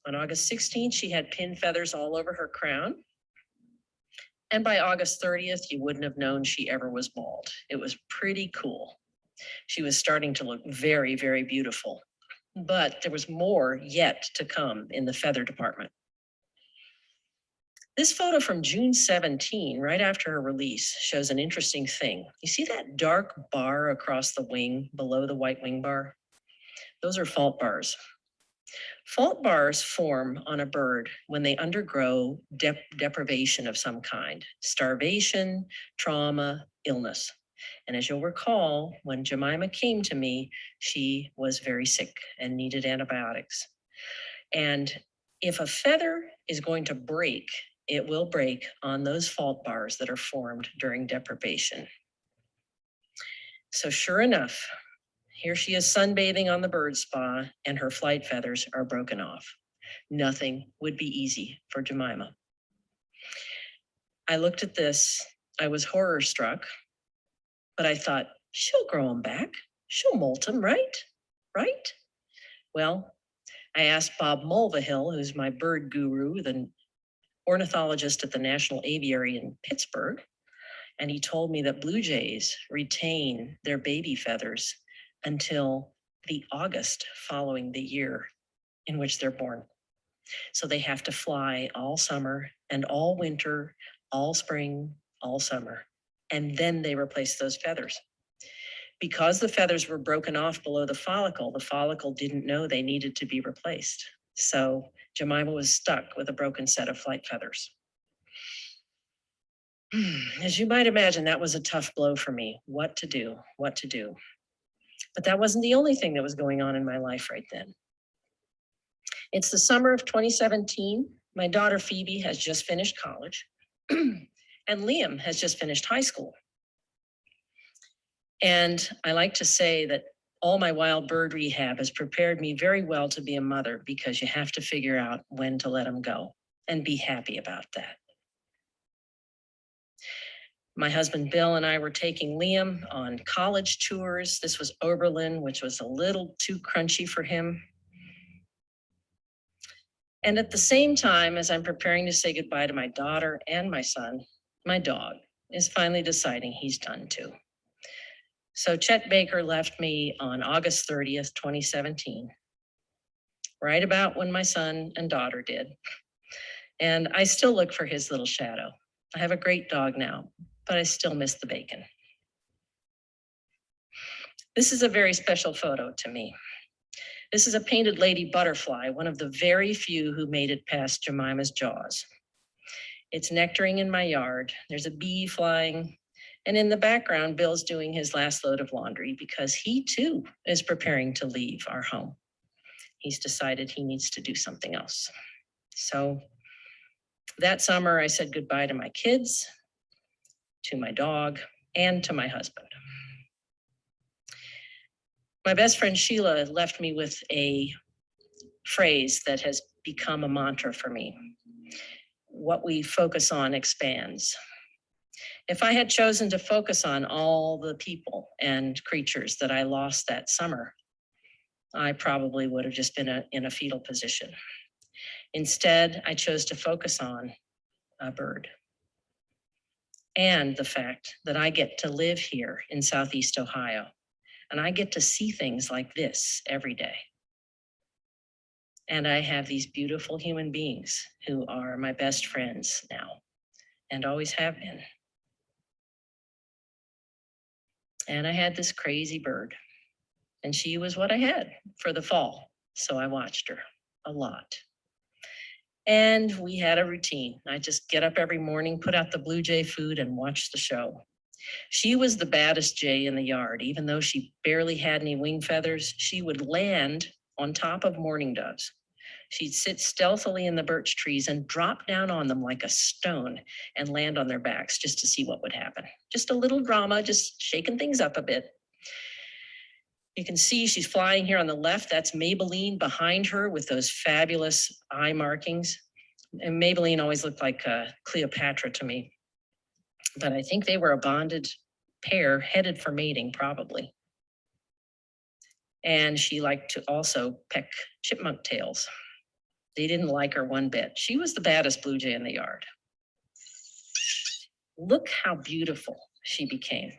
On August 16th, she had pin feathers all over her crown. And by August 30th, you wouldn't have known she ever was bald. It was pretty cool. She was starting to look very, very beautiful. But there was more yet to come in the feather department. This photo from June 17, right after her release, shows an interesting thing. You see that dark bar across the wing below the white wing bar? Those are fault bars. Fault bars form on a bird when they undergo deprivation of some kind, starvation, trauma, illness. And as you'll recall, when Jemima came to me, she was very sick and needed antibiotics. And if a feather is going to break, it will break on those fault bars that are formed during deprivation. So sure enough, here she is sunbathing on the bird spa and her flight feathers are broken off. Nothing would be easy for Jemima. I looked at this, I was horror struck, but I thought, she'll grow them back. She'll molt them, right? Right? Well, I asked Bob Mulvihill, who's my bird guru, the ornithologist at the National Aviary in Pittsburgh, and he told me that blue jays retain their baby feathers until the August following the year in which they're born. So they have to fly all summer and all winter, all spring, all summer, and then they replace those feathers. Because the feathers were broken off below the follicle didn't know they needed to be replaced. So Jemima was stuck with a broken set of flight feathers. As you might imagine, that was a tough blow for me. What to do? But that wasn't the only thing that was going on in my life right then. It's the summer of 2017. My daughter Phoebe has just finished college and Liam has just finished high school. And I like to say that all my wild bird rehab has prepared me very well to be a mother, because you have to figure out when to let them go and be happy about that. My husband Bill and I were taking Liam on college tours. This was Oberlin, which was a little too crunchy for him. And at the same time, as I'm preparing to say goodbye to my daughter and my son, my dog is finally deciding he's done too. So Chet Baker left me on August 30th, 2017, right about when my son and daughter did. And I still look for his little shadow. I have a great dog now, but I still miss the bacon. This is a very special photo to me. This is a painted lady butterfly, one of the very few who made it past Jemima's jaws. It's nectaring in my yard. There's a bee flying. And in the background, Bill's doing his last load of laundry because he too is preparing to leave our home. He's decided he needs to do something else. So that summer, I said goodbye to my kids, to my dog, and to my husband. My best friend Sheila left me with a phrase that has become a mantra for me. What we focus on expands. If I had chosen to focus on all the people and creatures that I lost that summer, I probably would have just been in a fetal position. Instead, I chose to focus on a bird and the fact that I get to live here in Southeast Ohio, and I get to see things like this every day. And I have these beautiful human beings who are my best friends now and always have been. And I had this crazy bird, and she was what I had for the fall. So I watched her a lot. And we had a routine. I just get up every morning, put out the blue jay food, and watch the show. She was the baddest jay in the yard. Even though she barely had any wing feathers, she would land on top of mourning doves. She'd sit stealthily in the birch trees and drop down on them like a stone and land on their backs just to see what would happen. Just a little drama, just shaking things up a bit. You can see she's flying here on the left. That's Maybelline behind her with those fabulous eye markings. And Maybelline always looked like Cleopatra to me. But I think they were a bonded pair headed for mating, probably. And she liked to also peck chipmunk tails. They didn't like her one bit. She was the baddest blue jay in the yard. Look how beautiful she became.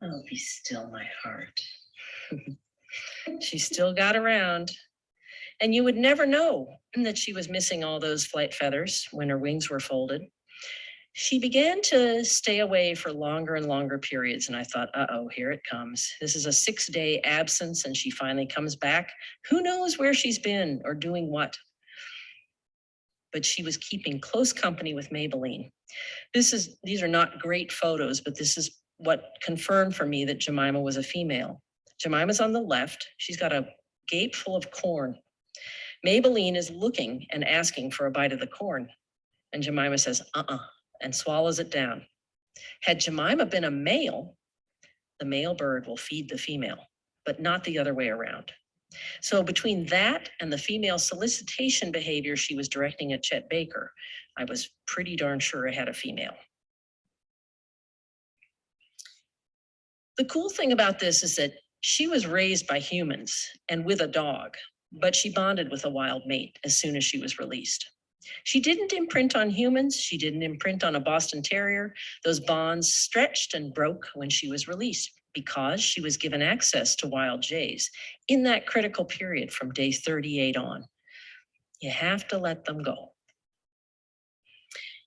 Oh, be still, my heart. She still got around. And you would never know that she was missing all those flight feathers when her wings were folded. She began to stay away for longer and longer periods. And I thought, uh-oh, here it comes. This is a 6-day absence and she finally comes back. Who knows where she's been or doing what? But she was keeping close company with Maybelline. These are not great photos, but this is what confirmed for me that Jemima was a female. Jemima's on the left. She's got a gape full of corn. Maybelline is looking and asking for a bite of the corn. And Jemima says, and swallows it down. Had Jemima been a male, the male bird will feed the female, but not the other way around. So between that and the female solicitation behavior she was directing at Chet Baker, I was pretty darn sure I had a female. The cool thing about this is that she was raised by humans and with a dog, but she bonded with a wild mate as soon as she was released. She didn't imprint on humans. She didn't imprint on a Boston Terrier. Those bonds stretched and broke when she was released because she was given access to wild jays in that critical period from day 38 on. You have to let them go.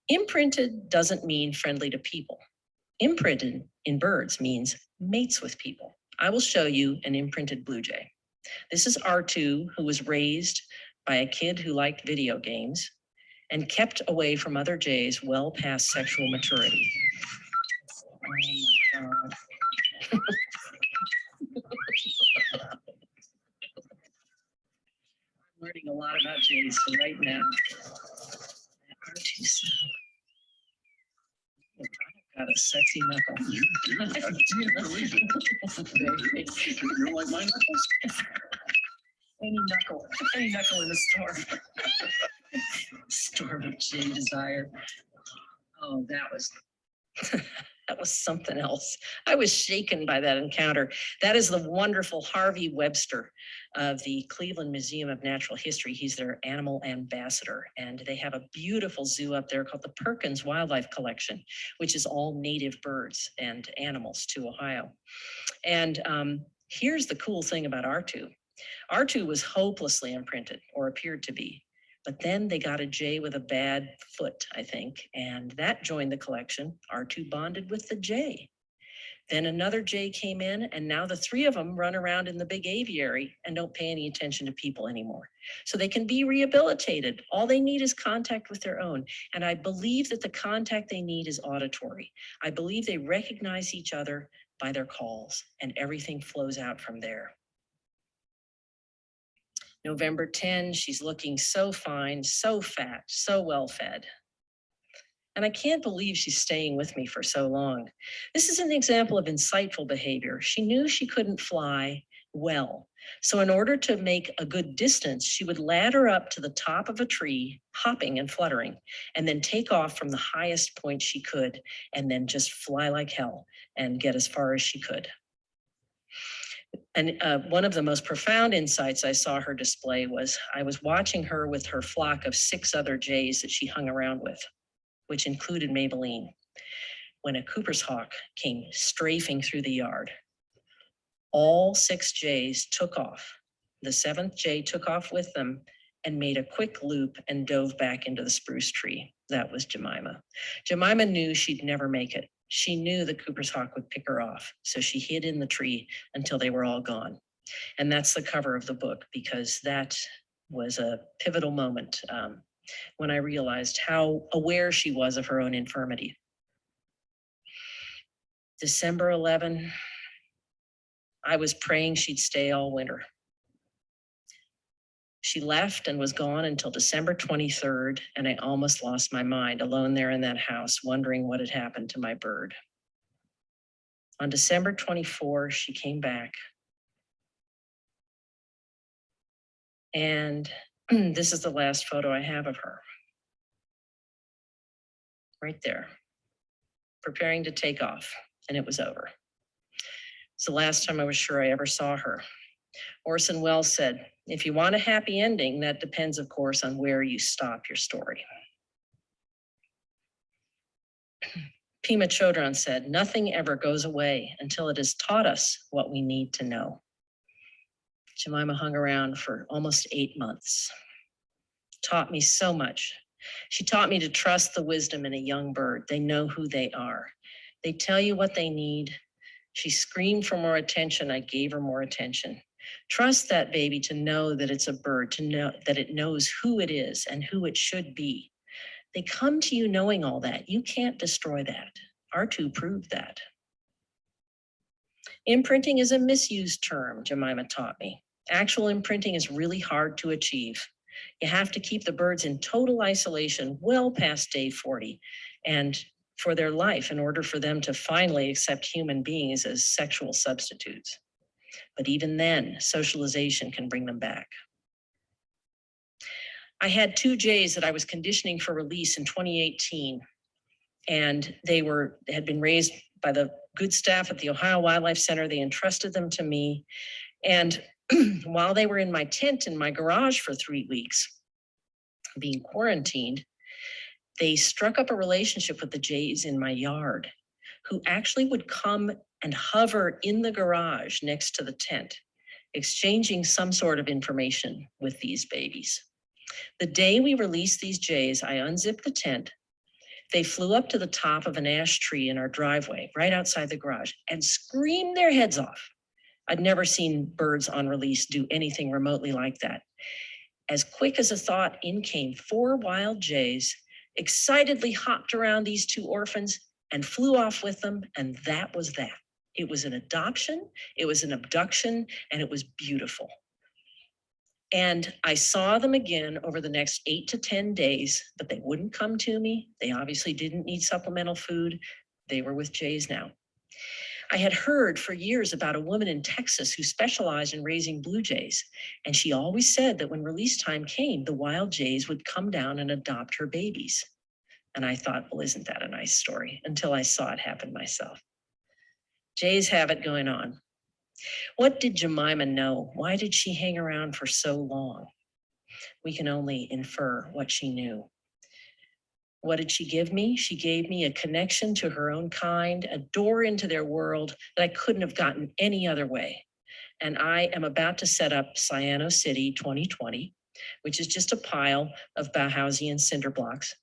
Imprinted doesn't mean friendly to people. Imprinted in birds means mates with people. I will show you an imprinted blue jay. This is R2, who was raised by a kid who liked video games and kept away from other jays well past sexual maturity. Oh my God. I'm learning a lot about jays right now. R2 sound. Got a sexy knuckle. You're like my knuckles? Any knuckle in the storm. Storm of jay desire. Oh, that was something else. I was shaken by that encounter. That is the wonderful Harvey Webster of the Cleveland Museum of Natural History. He's their animal ambassador, and they have a beautiful zoo up there called the Perkins Wildlife Collection, which is all native birds and animals to Ohio. And here's the cool thing about R2. R2 was hopelessly imprinted, or appeared to be. But then they got a jay with a bad foot, I think, and that joined the collection. R2 bonded with the jay. Then another jay came in, and now the three of them run around in the big aviary and don't pay any attention to people anymore. So they can be rehabilitated. All they need is contact with their own. And I believe that the contact they need is auditory. I believe they recognize each other by their calls, and everything flows out from there. November 10, she's looking so fine, so fat, so well fed. And I can't believe she's staying with me for so long. This is an example of insightful behavior. She knew she couldn't fly well. So in order to make a good distance, she would ladder up to the top of a tree, hopping and fluttering, and then take off from the highest point she could, and then just fly like hell and get as far as she could. And one of the most profound insights I saw her display was I was watching her with her flock of 6 other jays that she hung around with, which included Maybelline, when a Cooper's hawk came strafing through the yard. All 6 jays took off. The 7th jay took off with them and made a quick loop and dove back into the spruce tree. That was Jemima. Jemima knew she'd never make it. She knew the Cooper's hawk would pick her off, so she hid in the tree until they were all gone. And that's the cover of the book, because that was a pivotal moment when I realized how aware she was of her own infirmity. December 11, I was praying she'd stay all winter. She left and was gone until December 23rd, and I almost lost my mind alone there in that house, wondering what had happened to my bird. On December 24, she came back. And this is the last photo I have of her. right there, preparing to take off, and it was over. It's the last time I was sure I ever saw her. Orson Welles said, if you want a happy ending, that depends, of course, on where you stop your story. Pema Chodron said, nothing ever goes away until it has taught us what we need to know. Jemima hung around for almost 8 months, taught me so much. She taught me to trust the wisdom in a young bird. They know who they are. They tell you what they need. She screamed for more attention. I gave her more attention. Trust that baby to know that it's a bird, to know that it knows who it is and who it should be. They come to you knowing all that. You can't destroy that. R2 proved that. Imprinting is a misused term, Jemima taught me. Actual imprinting is really hard to achieve. You have to keep the birds in total isolation well past day 40 and for their life in order for them to finally accept human beings as sexual substitutes. But even then, socialization can bring them back. I had 2 jays that I was conditioning for release in 2018, and they had been raised by the good staff at the Ohio Wildlife Center. They entrusted them to me. And while they were in my tent in my garage for 3 weeks, being quarantined, they struck up a relationship with the jays in my yard, who actually would come and hover in the garage next to the tent, exchanging some sort of information with these babies. The day we released these jays, I unzipped the tent. They flew up to the top of an ash tree in our driveway, right outside the garage, and screamed their heads off. I'd never seen birds on release do anything remotely like that. As quick as a thought, in came 4 wild jays, excitedly hopped around these 2 orphans and flew off with them, and that was that. It was an adoption, it was an abduction, and it was beautiful. And I saw them again over the next 8 to 10 days, but they wouldn't come to me. They obviously didn't need supplemental food. They were with jays now. I had heard for years about a woman in Texas who specialized in raising blue jays. And she always said that when release time came, the wild jays would come down and adopt her babies. And I thought, well, isn't that a nice story? Until I saw it happen myself. Jays have it going on. What did Jemima know? Why did she hang around for so long? We can only infer what she knew. What did she give me? She gave me a connection to her own kind, a door into their world that I couldn't have gotten any other way. And I am about to set up Cyano City 2020, which is just a pile of Bauhausian cinder blocks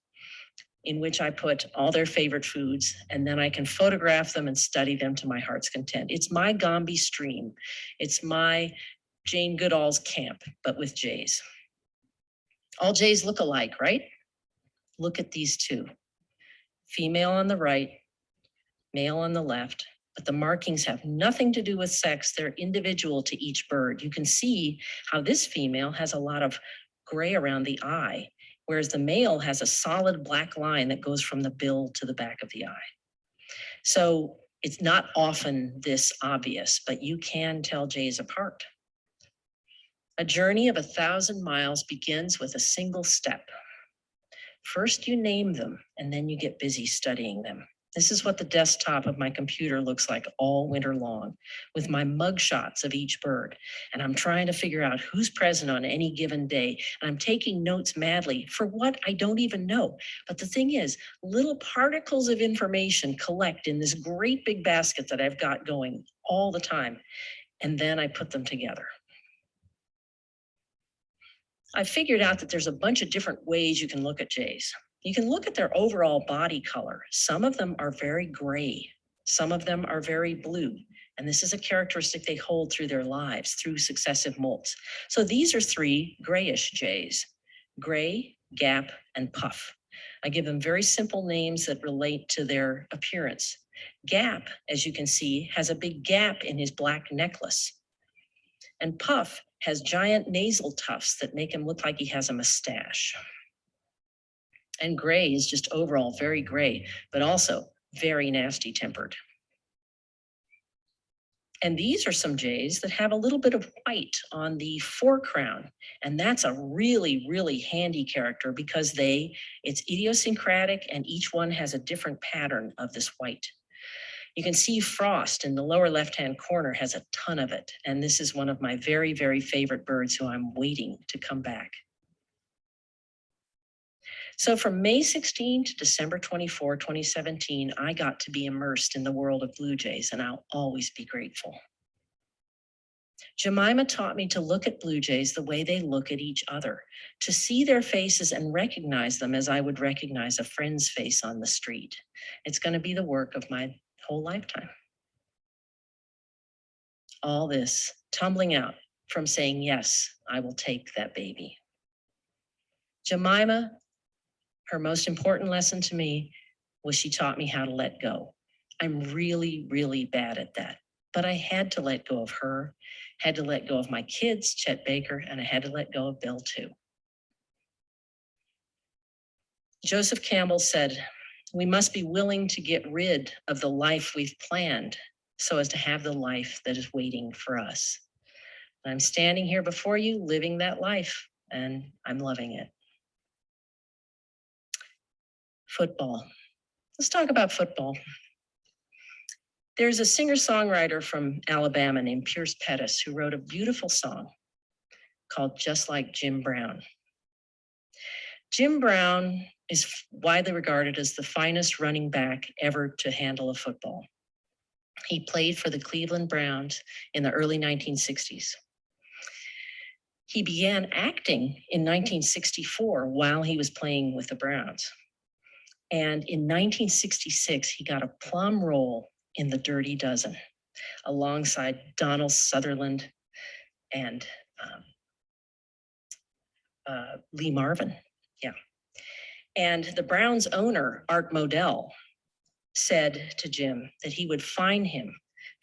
in which I put all their favorite foods, and then I can photograph them and study them to my heart's content. It's my Gombe stream. It's my Jane Goodall's camp, but with jays. All jays look alike, right? Look at these 2. Female on the right, male on the left, but the markings have nothing to do with sex. They're individual to each bird. You can see how this female has a lot of gray around the eye, whereas the male has a solid black line that goes from the bill to the back of the eye. So it's not often this obvious, but you can tell jays apart. A journey of 1,000 miles begins with a single step. First, you name them, and then you get busy studying them. This is what the desktop of my computer looks like all winter long, with my mug shots of each bird. And I'm trying to figure out who's present on any given day. And I'm taking notes madly for what I don't even know. But the thing is, little particles of information collect in this great big basket that I've got going all the time. And then I put them together. I figured out that there's a bunch of different ways you can look at jays. You can look at their overall body color. Some of them are very gray. Some of them are very blue. And this is a characteristic they hold through their lives, through successive molts. So these are 3 grayish jays: Gray, Gap, and Puff. I give them very simple names that relate to their appearance. Gap, as you can see, has a big gap in his black necklace. And Puff has giant nasal tufts that make him look like he has a mustache. And Gray is just overall very gray, but also very nasty tempered. And these are some jays that have a little bit of white on the forecrown. And that's a really, really handy character because it's idiosyncratic and each one has a different pattern of this white. You can see Frost in the lower left-hand corner has a ton of it. And this is one of my very, very favorite birds who I'm waiting to come back. So from May 16 to December 24, 2017, I got to be immersed in the world of blue jays, and I'll always be grateful. Jemima taught me to look at blue jays the way they look at each other, to see their faces and recognize them as I would recognize a friend's face on the street. It's going to be the work of my whole lifetime. All this tumbling out from saying, yes, I will take that baby. Jemima, her most important lesson to me was she taught me how to let go. I'm really, really bad at that. But I had to let go of her, had to let go of my kids, Chet Baker, and I had to let go of Bill too. Joseph Campbell said, we must be willing to get rid of the life we've planned so as to have the life that is waiting for us. I'm standing here before you, living that life, and I'm loving it. Football. Let's talk about football. There's a singer-songwriter from Alabama named Pierce Pettis who wrote a beautiful song called Just Like Jim Brown. Jim Brown is widely regarded as the finest running back ever to handle a football. He played for the Cleveland Browns in the early 1960s. He began acting in 1964 while he was playing with the Browns. And in 1966, he got a plum role in The Dirty Dozen alongside Donald Sutherland and Lee Marvin. Yeah. And the Browns owner, Art Modell, said to Jim that he would fine him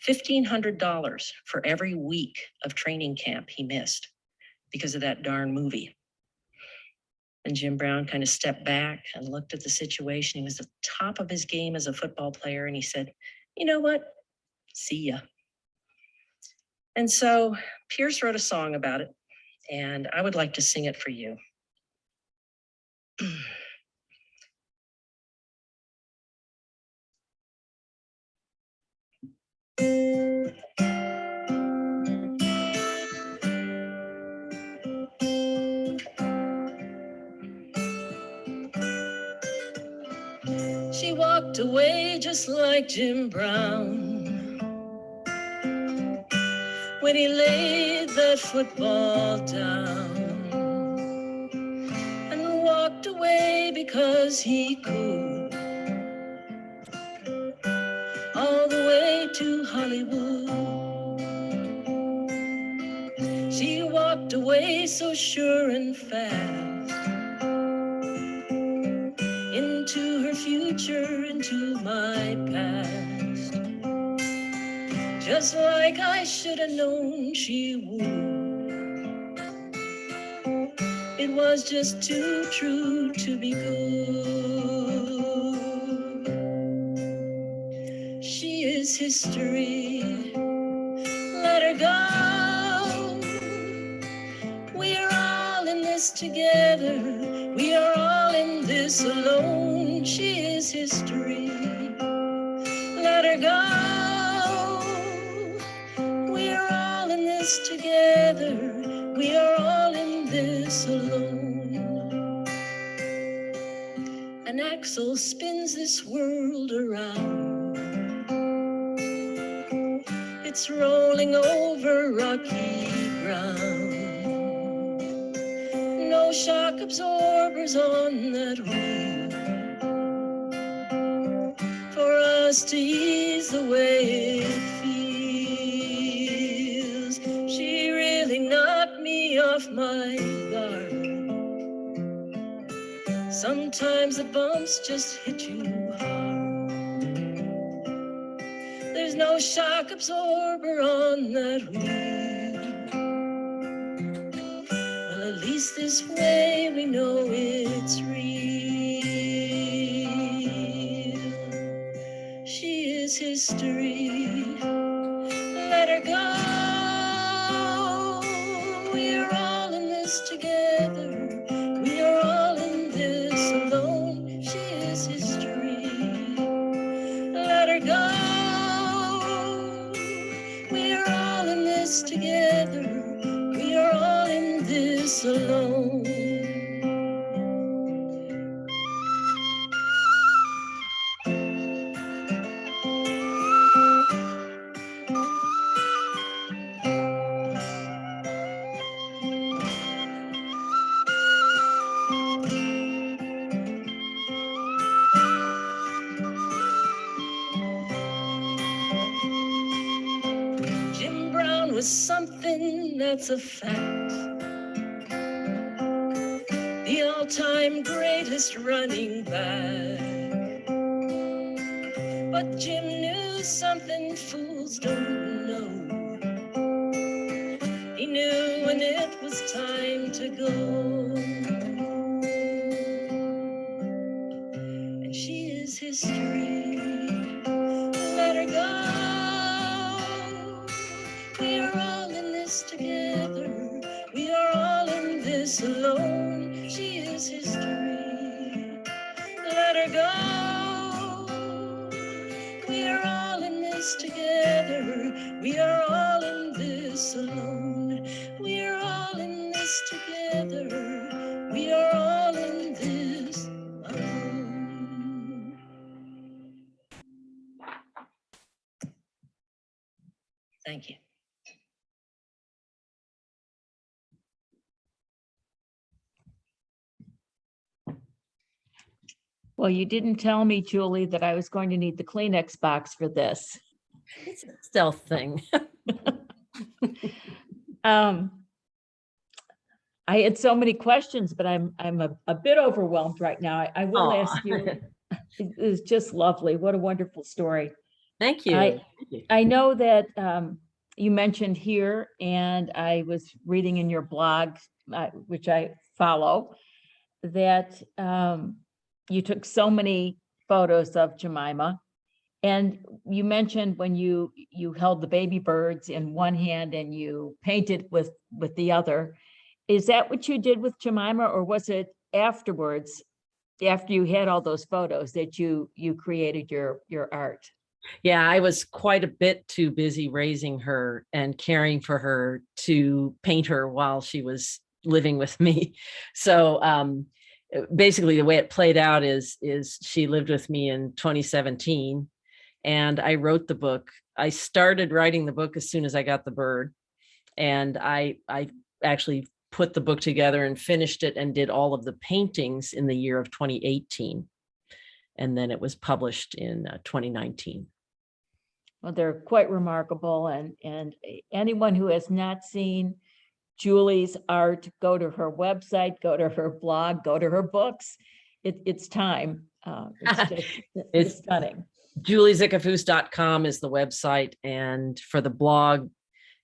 $1,500 for every week of training camp he missed because of that darn movie. And Jim Brown kind of stepped back and looked at the situation. He was at the top of his game as a football player. And he said, you know what? See ya. And so Pierce wrote a song about it. And I would like to sing it for you. She walked away just like Jim Brown when he laid that football down, and walked away because he could, all the way to Hollywood. She walked away so sure and fast, into her future, into my past, just like I should have known she would. It was just too true to be good. She is history, let her go. We are all in this together, we are all in this alone. She is history, let her go. We are all in this together, we are all in this alone. An axle spins this world around, it's rolling over rocky ground. No shock absorbers on that wheel for us to ease the way it feels. She really knocked me off my guard. Sometimes the bumps just hit you hard. There's no shock absorber on that wheel. At least this way we know it's real. She is history, let her something that's a fact. The all-time greatest running back. But Jim knew something fools don't know. He knew when it was time to go. And she is history. Let her go. We are all in this together. We are all in this alone. She is history. Let her go. We are all in this together. We are all in this alone. We are all in this together. We are all in this alone. Thank you. Well, you didn't tell me, Julie, that I was going to need the Kleenex box for this. It's a stealth thing. I had so many questions, but I'm a bit overwhelmed right now. I will Aw. ask you. It was just lovely. What a wonderful story. Thank you. I know that you mentioned here, and I was reading in your blog, which I follow, that you took so many photos of Jemima. And you mentioned when you held the baby birds in one hand and you painted with the other. Is that what you did with Jemima, or was it afterwards, after you had all those photos, that you created your art? Yeah, I was quite a bit too busy raising her and caring for her to paint her while she was living with me. So basically the way it played out is she lived with me in 2017 and I wrote the book. I started writing the book as soon as I got the bird, and I actually put the book together and finished it and did all of the paintings in the year of 2018. And then it was published in 2019. Well, they're quite remarkable, and anyone who has not seen Julie's art, go to her website, go to her blog, go to her books. It's time. It's stunning. JulieZickafoos.com is the website, and for the blog,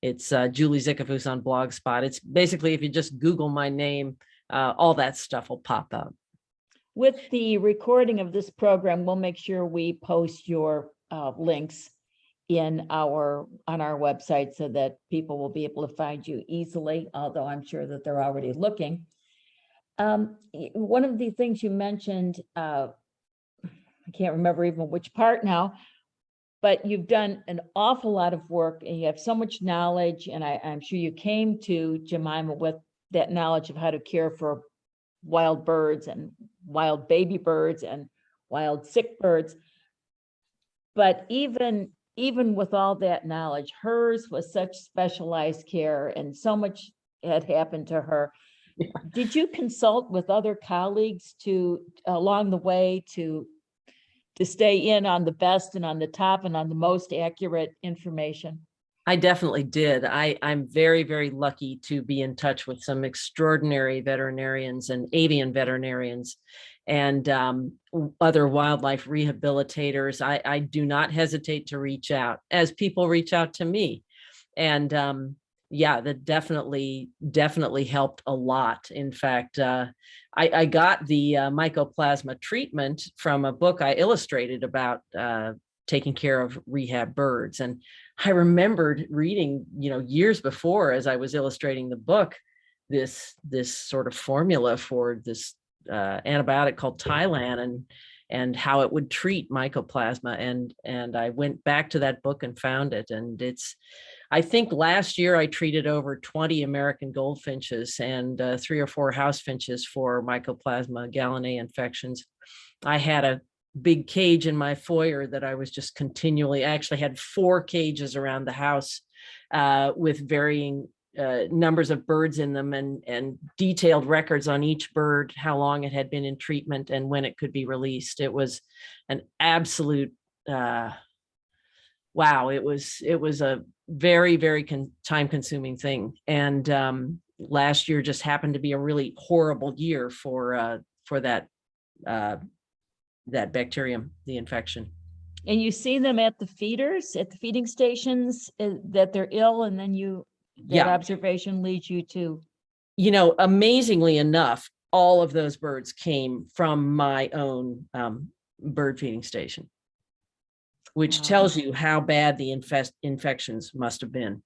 it's Julie Zickafoos on Blogspot. It's basically, if you just Google my name, all that stuff will pop up. With the recording of this program, we'll make sure we post your links on our website so that people will be able to find you easily, although I'm sure that they're already looking. One of the things you mentioned, I can't remember even which part now, but you've done an awful lot of work and you have so much knowledge, and I'm sure you came to Jemima with that knowledge of how to care for wild birds and wild baby birds and wild sick birds. But even with all that knowledge, hers was such specialized care and so much had happened to her. Yeah. Did you consult with other colleagues along the way to stay in on the best and on the top and on the most accurate information? I definitely did. I'm very, very lucky to be in touch with some extraordinary veterinarians and avian veterinarians and other wildlife rehabilitators. I do not hesitate to reach out as people reach out to me. And yeah, that definitely helped a lot. In fact, I got the mycoplasma treatment from a book I illustrated about taking care of rehab birds. And I remembered reading, years before, as I was illustrating the book, this sort of formula for this antibiotic called Tylan and how it would treat mycoplasma. And I went back to that book and found it. And I think last year I treated over 20 American goldfinches and 3 or 4 house finches for mycoplasma gallinae infections. I had a big cage in my foyer that I was just continually, I actually had 4 cages around the house with varying numbers of birds in them and detailed records on each bird, how long it had been in treatment and when it could be released. It was an absolute wow. It was very, very time consuming thing. And last year just happened to be a really horrible year for that bacterium, the infection. And you see them at the feeders, at the feeding stations, that they're ill, and then that observation leads you to. Amazingly enough, all of those birds came from my own bird feeding station, which tells you how bad the infections must have been.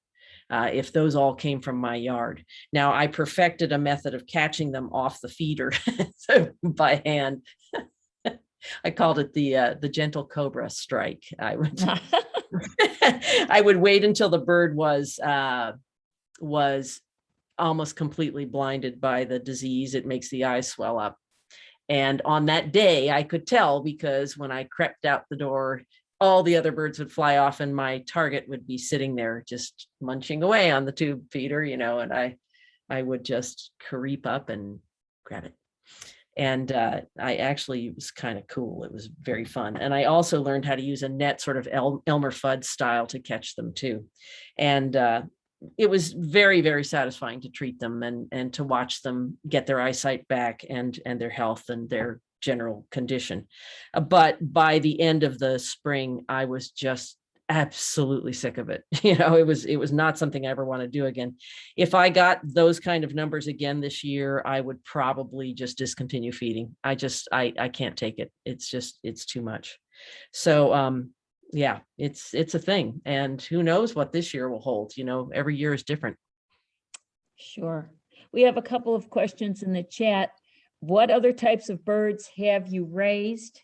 If those all came from my yard. Now, I perfected a method of catching them off the feeder by hand. I called it the gentle cobra strike. I would wait until the bird was almost completely blinded by the disease. It makes the eyes swell up. And on that day, I could tell, because when I crept out the door, all the other birds would fly off and my target would be sitting there just munching away on the tube feeder, and I would just creep up and grab it. And it was kind of cool. It was very fun. And I also learned how to use a net, sort of Elmer Fudd style, to catch them too. And it was very, very satisfying to treat them and to watch them get their eyesight back and their health and their general condition. But by the end of the spring, I was just absolutely sick of it. It was not something I ever want to do again. If I got those kind of numbers again this year, I would probably just discontinue feeding. I can't take it. It's too much. So yeah, it's a thing. And who knows what this year will hold. Every year is different. Sure. We have a couple of questions in the chat. What other types of birds have you raised?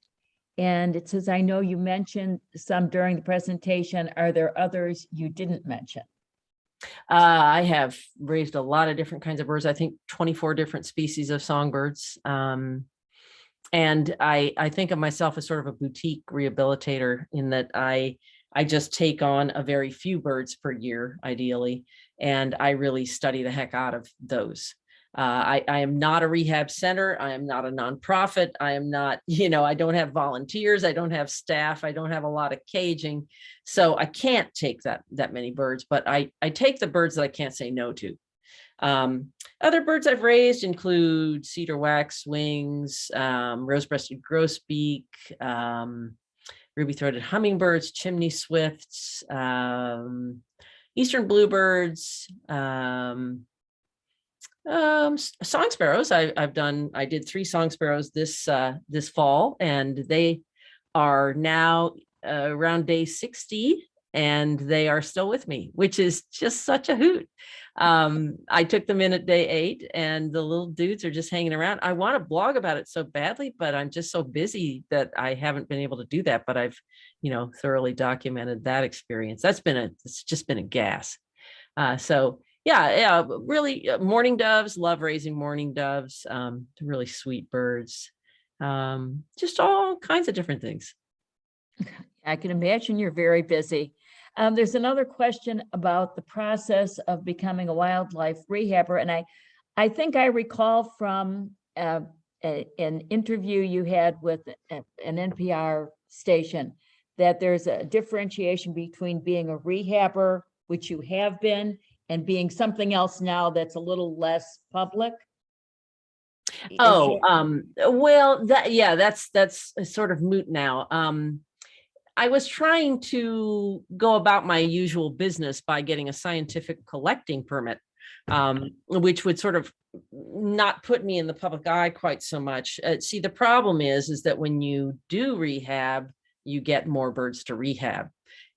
And it says, I know you mentioned some during the presentation. Are there others you didn't mention? I have raised a lot of different kinds of birds. I think 24 different species of songbirds. And I think of myself as sort of a boutique rehabilitator, in that I just take on a very few birds per year, ideally, and I really study the heck out of those. I am not a rehab center. I am not a nonprofit. I am not, I don't have volunteers. I don't have staff. I don't have a lot of caging. So I can't take that many birds, but I take the birds that I can't say no to. Other birds I've raised include cedar waxwings, rose-breasted grosbeak, ruby-throated hummingbirds, chimney swifts, eastern bluebirds, song sparrows. I did 3 song sparrows this fall, and they are now around day 60, and they are still with me, which is just such a hoot. I took them in at day 8, and the little dudes are just hanging around. I want to blog about it so badly, but I'm just so busy that I haven't been able to do that. But I've, thoroughly documented that experience. It's just been a gas. So yeah, really, mourning doves, love raising mourning doves, really sweet birds, just all kinds of different things. I can imagine you're very busy. There's another question about the process of becoming a wildlife rehabber. And I think I recall from an interview you had with an NPR station that there's a differentiation between being a rehabber, which you have been, and being something else now that's a little less public. Well, that's sort of moot now. I was trying to go about my usual business by getting a scientific collecting permit, which would sort of not put me in the public eye quite so much. See, the problem is that when you do rehab, you get more birds to rehab.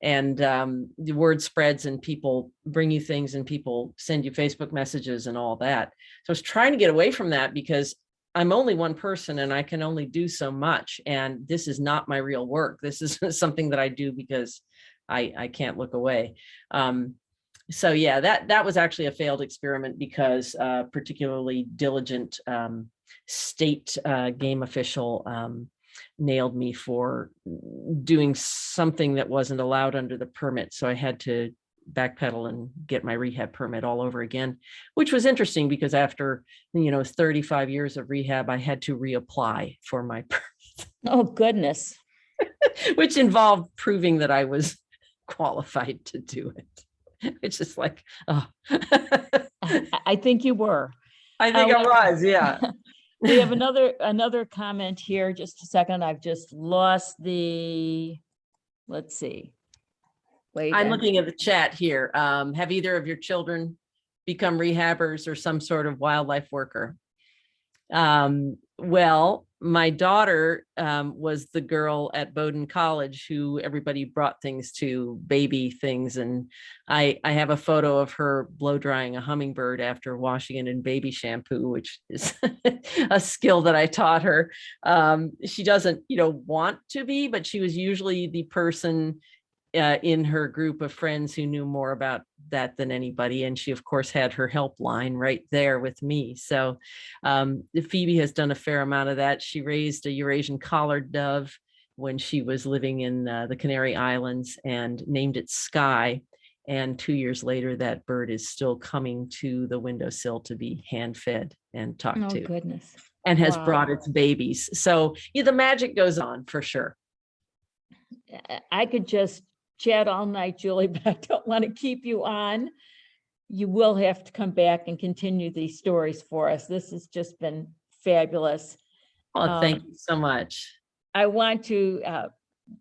And the word spreads, and people bring you things, and people send you Facebook messages and all that. So I was trying to get away from that, because I'm only one person and I can only do so much. And this is not my real work. This is something that I do because I can't look away. So yeah, that was actually a failed experiment, because particularly diligent state game official nailed me for doing something that wasn't allowed under the permit. So I had to backpedal and get my rehab permit all over again, which was interesting, because after 35 years of rehab, I had to reapply for my permit. Oh, goodness. Which involved proving that I was qualified to do it. It's just like, oh. I think you were. I think I we- was, yeah. We have another comment here. Just a second. I've just lost let's see. Wait. I'm looking at the chat here. Have either of your children become rehabbers or some sort of wildlife worker? Well, my daughter was the girl at Bowdoin College who everybody brought things to, baby things. And I have a photo of her blow drying a hummingbird after washing it in baby shampoo, which is a skill that I taught her. She doesn't, want to be, but she was usually the person in her group of friends who knew more about that than anybody. And she, of course, had her helpline right there with me. So Phoebe has done a fair amount of that. She raised a Eurasian collared dove when she was living in the Canary Islands and named it Sky. And 2 years later, that bird is still coming to the windowsill to be hand-fed and talked Oh, to. goodness. And has Wow. brought its babies. So the magic goes on for sure. I could just chat all night, Julie, but I don't want to keep you on. You will have to come back and continue these stories for us. This has just been fabulous. Oh, thank you so much. I want to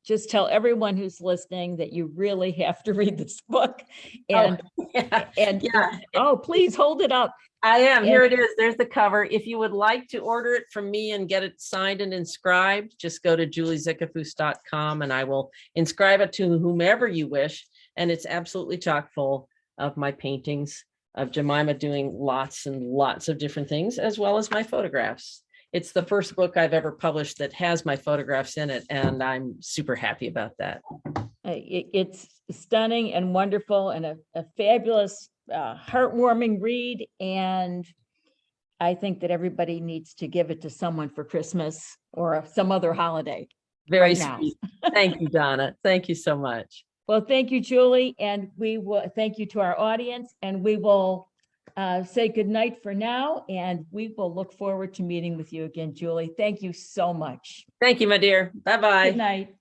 just tell everyone who's listening that you really have to read this book. And, Yeah. oh, please hold it up. I am. Here it is. There's the cover. If you would like to order it from me and get it signed and inscribed, just go to juliezickafoos.com and I will inscribe it to whomever you wish. And it's absolutely chock full of my paintings of Jemima doing lots and lots of different things, as well as my photographs. It's the first book I've ever published that has my photographs in it, and I'm super happy about that. It's stunning and wonderful and a fabulous, heartwarming read. And I think that everybody needs to give it to someone for Christmas or some other holiday. Very right now. sweet. Thank you, Donna. Thank you so much. Well, thank you, Julie. And we will thank you to our audience, and we will say good night for now. And we will look forward to meeting with you again, Julie. Thank you so much. Thank you, my dear. Bye-bye. Good night.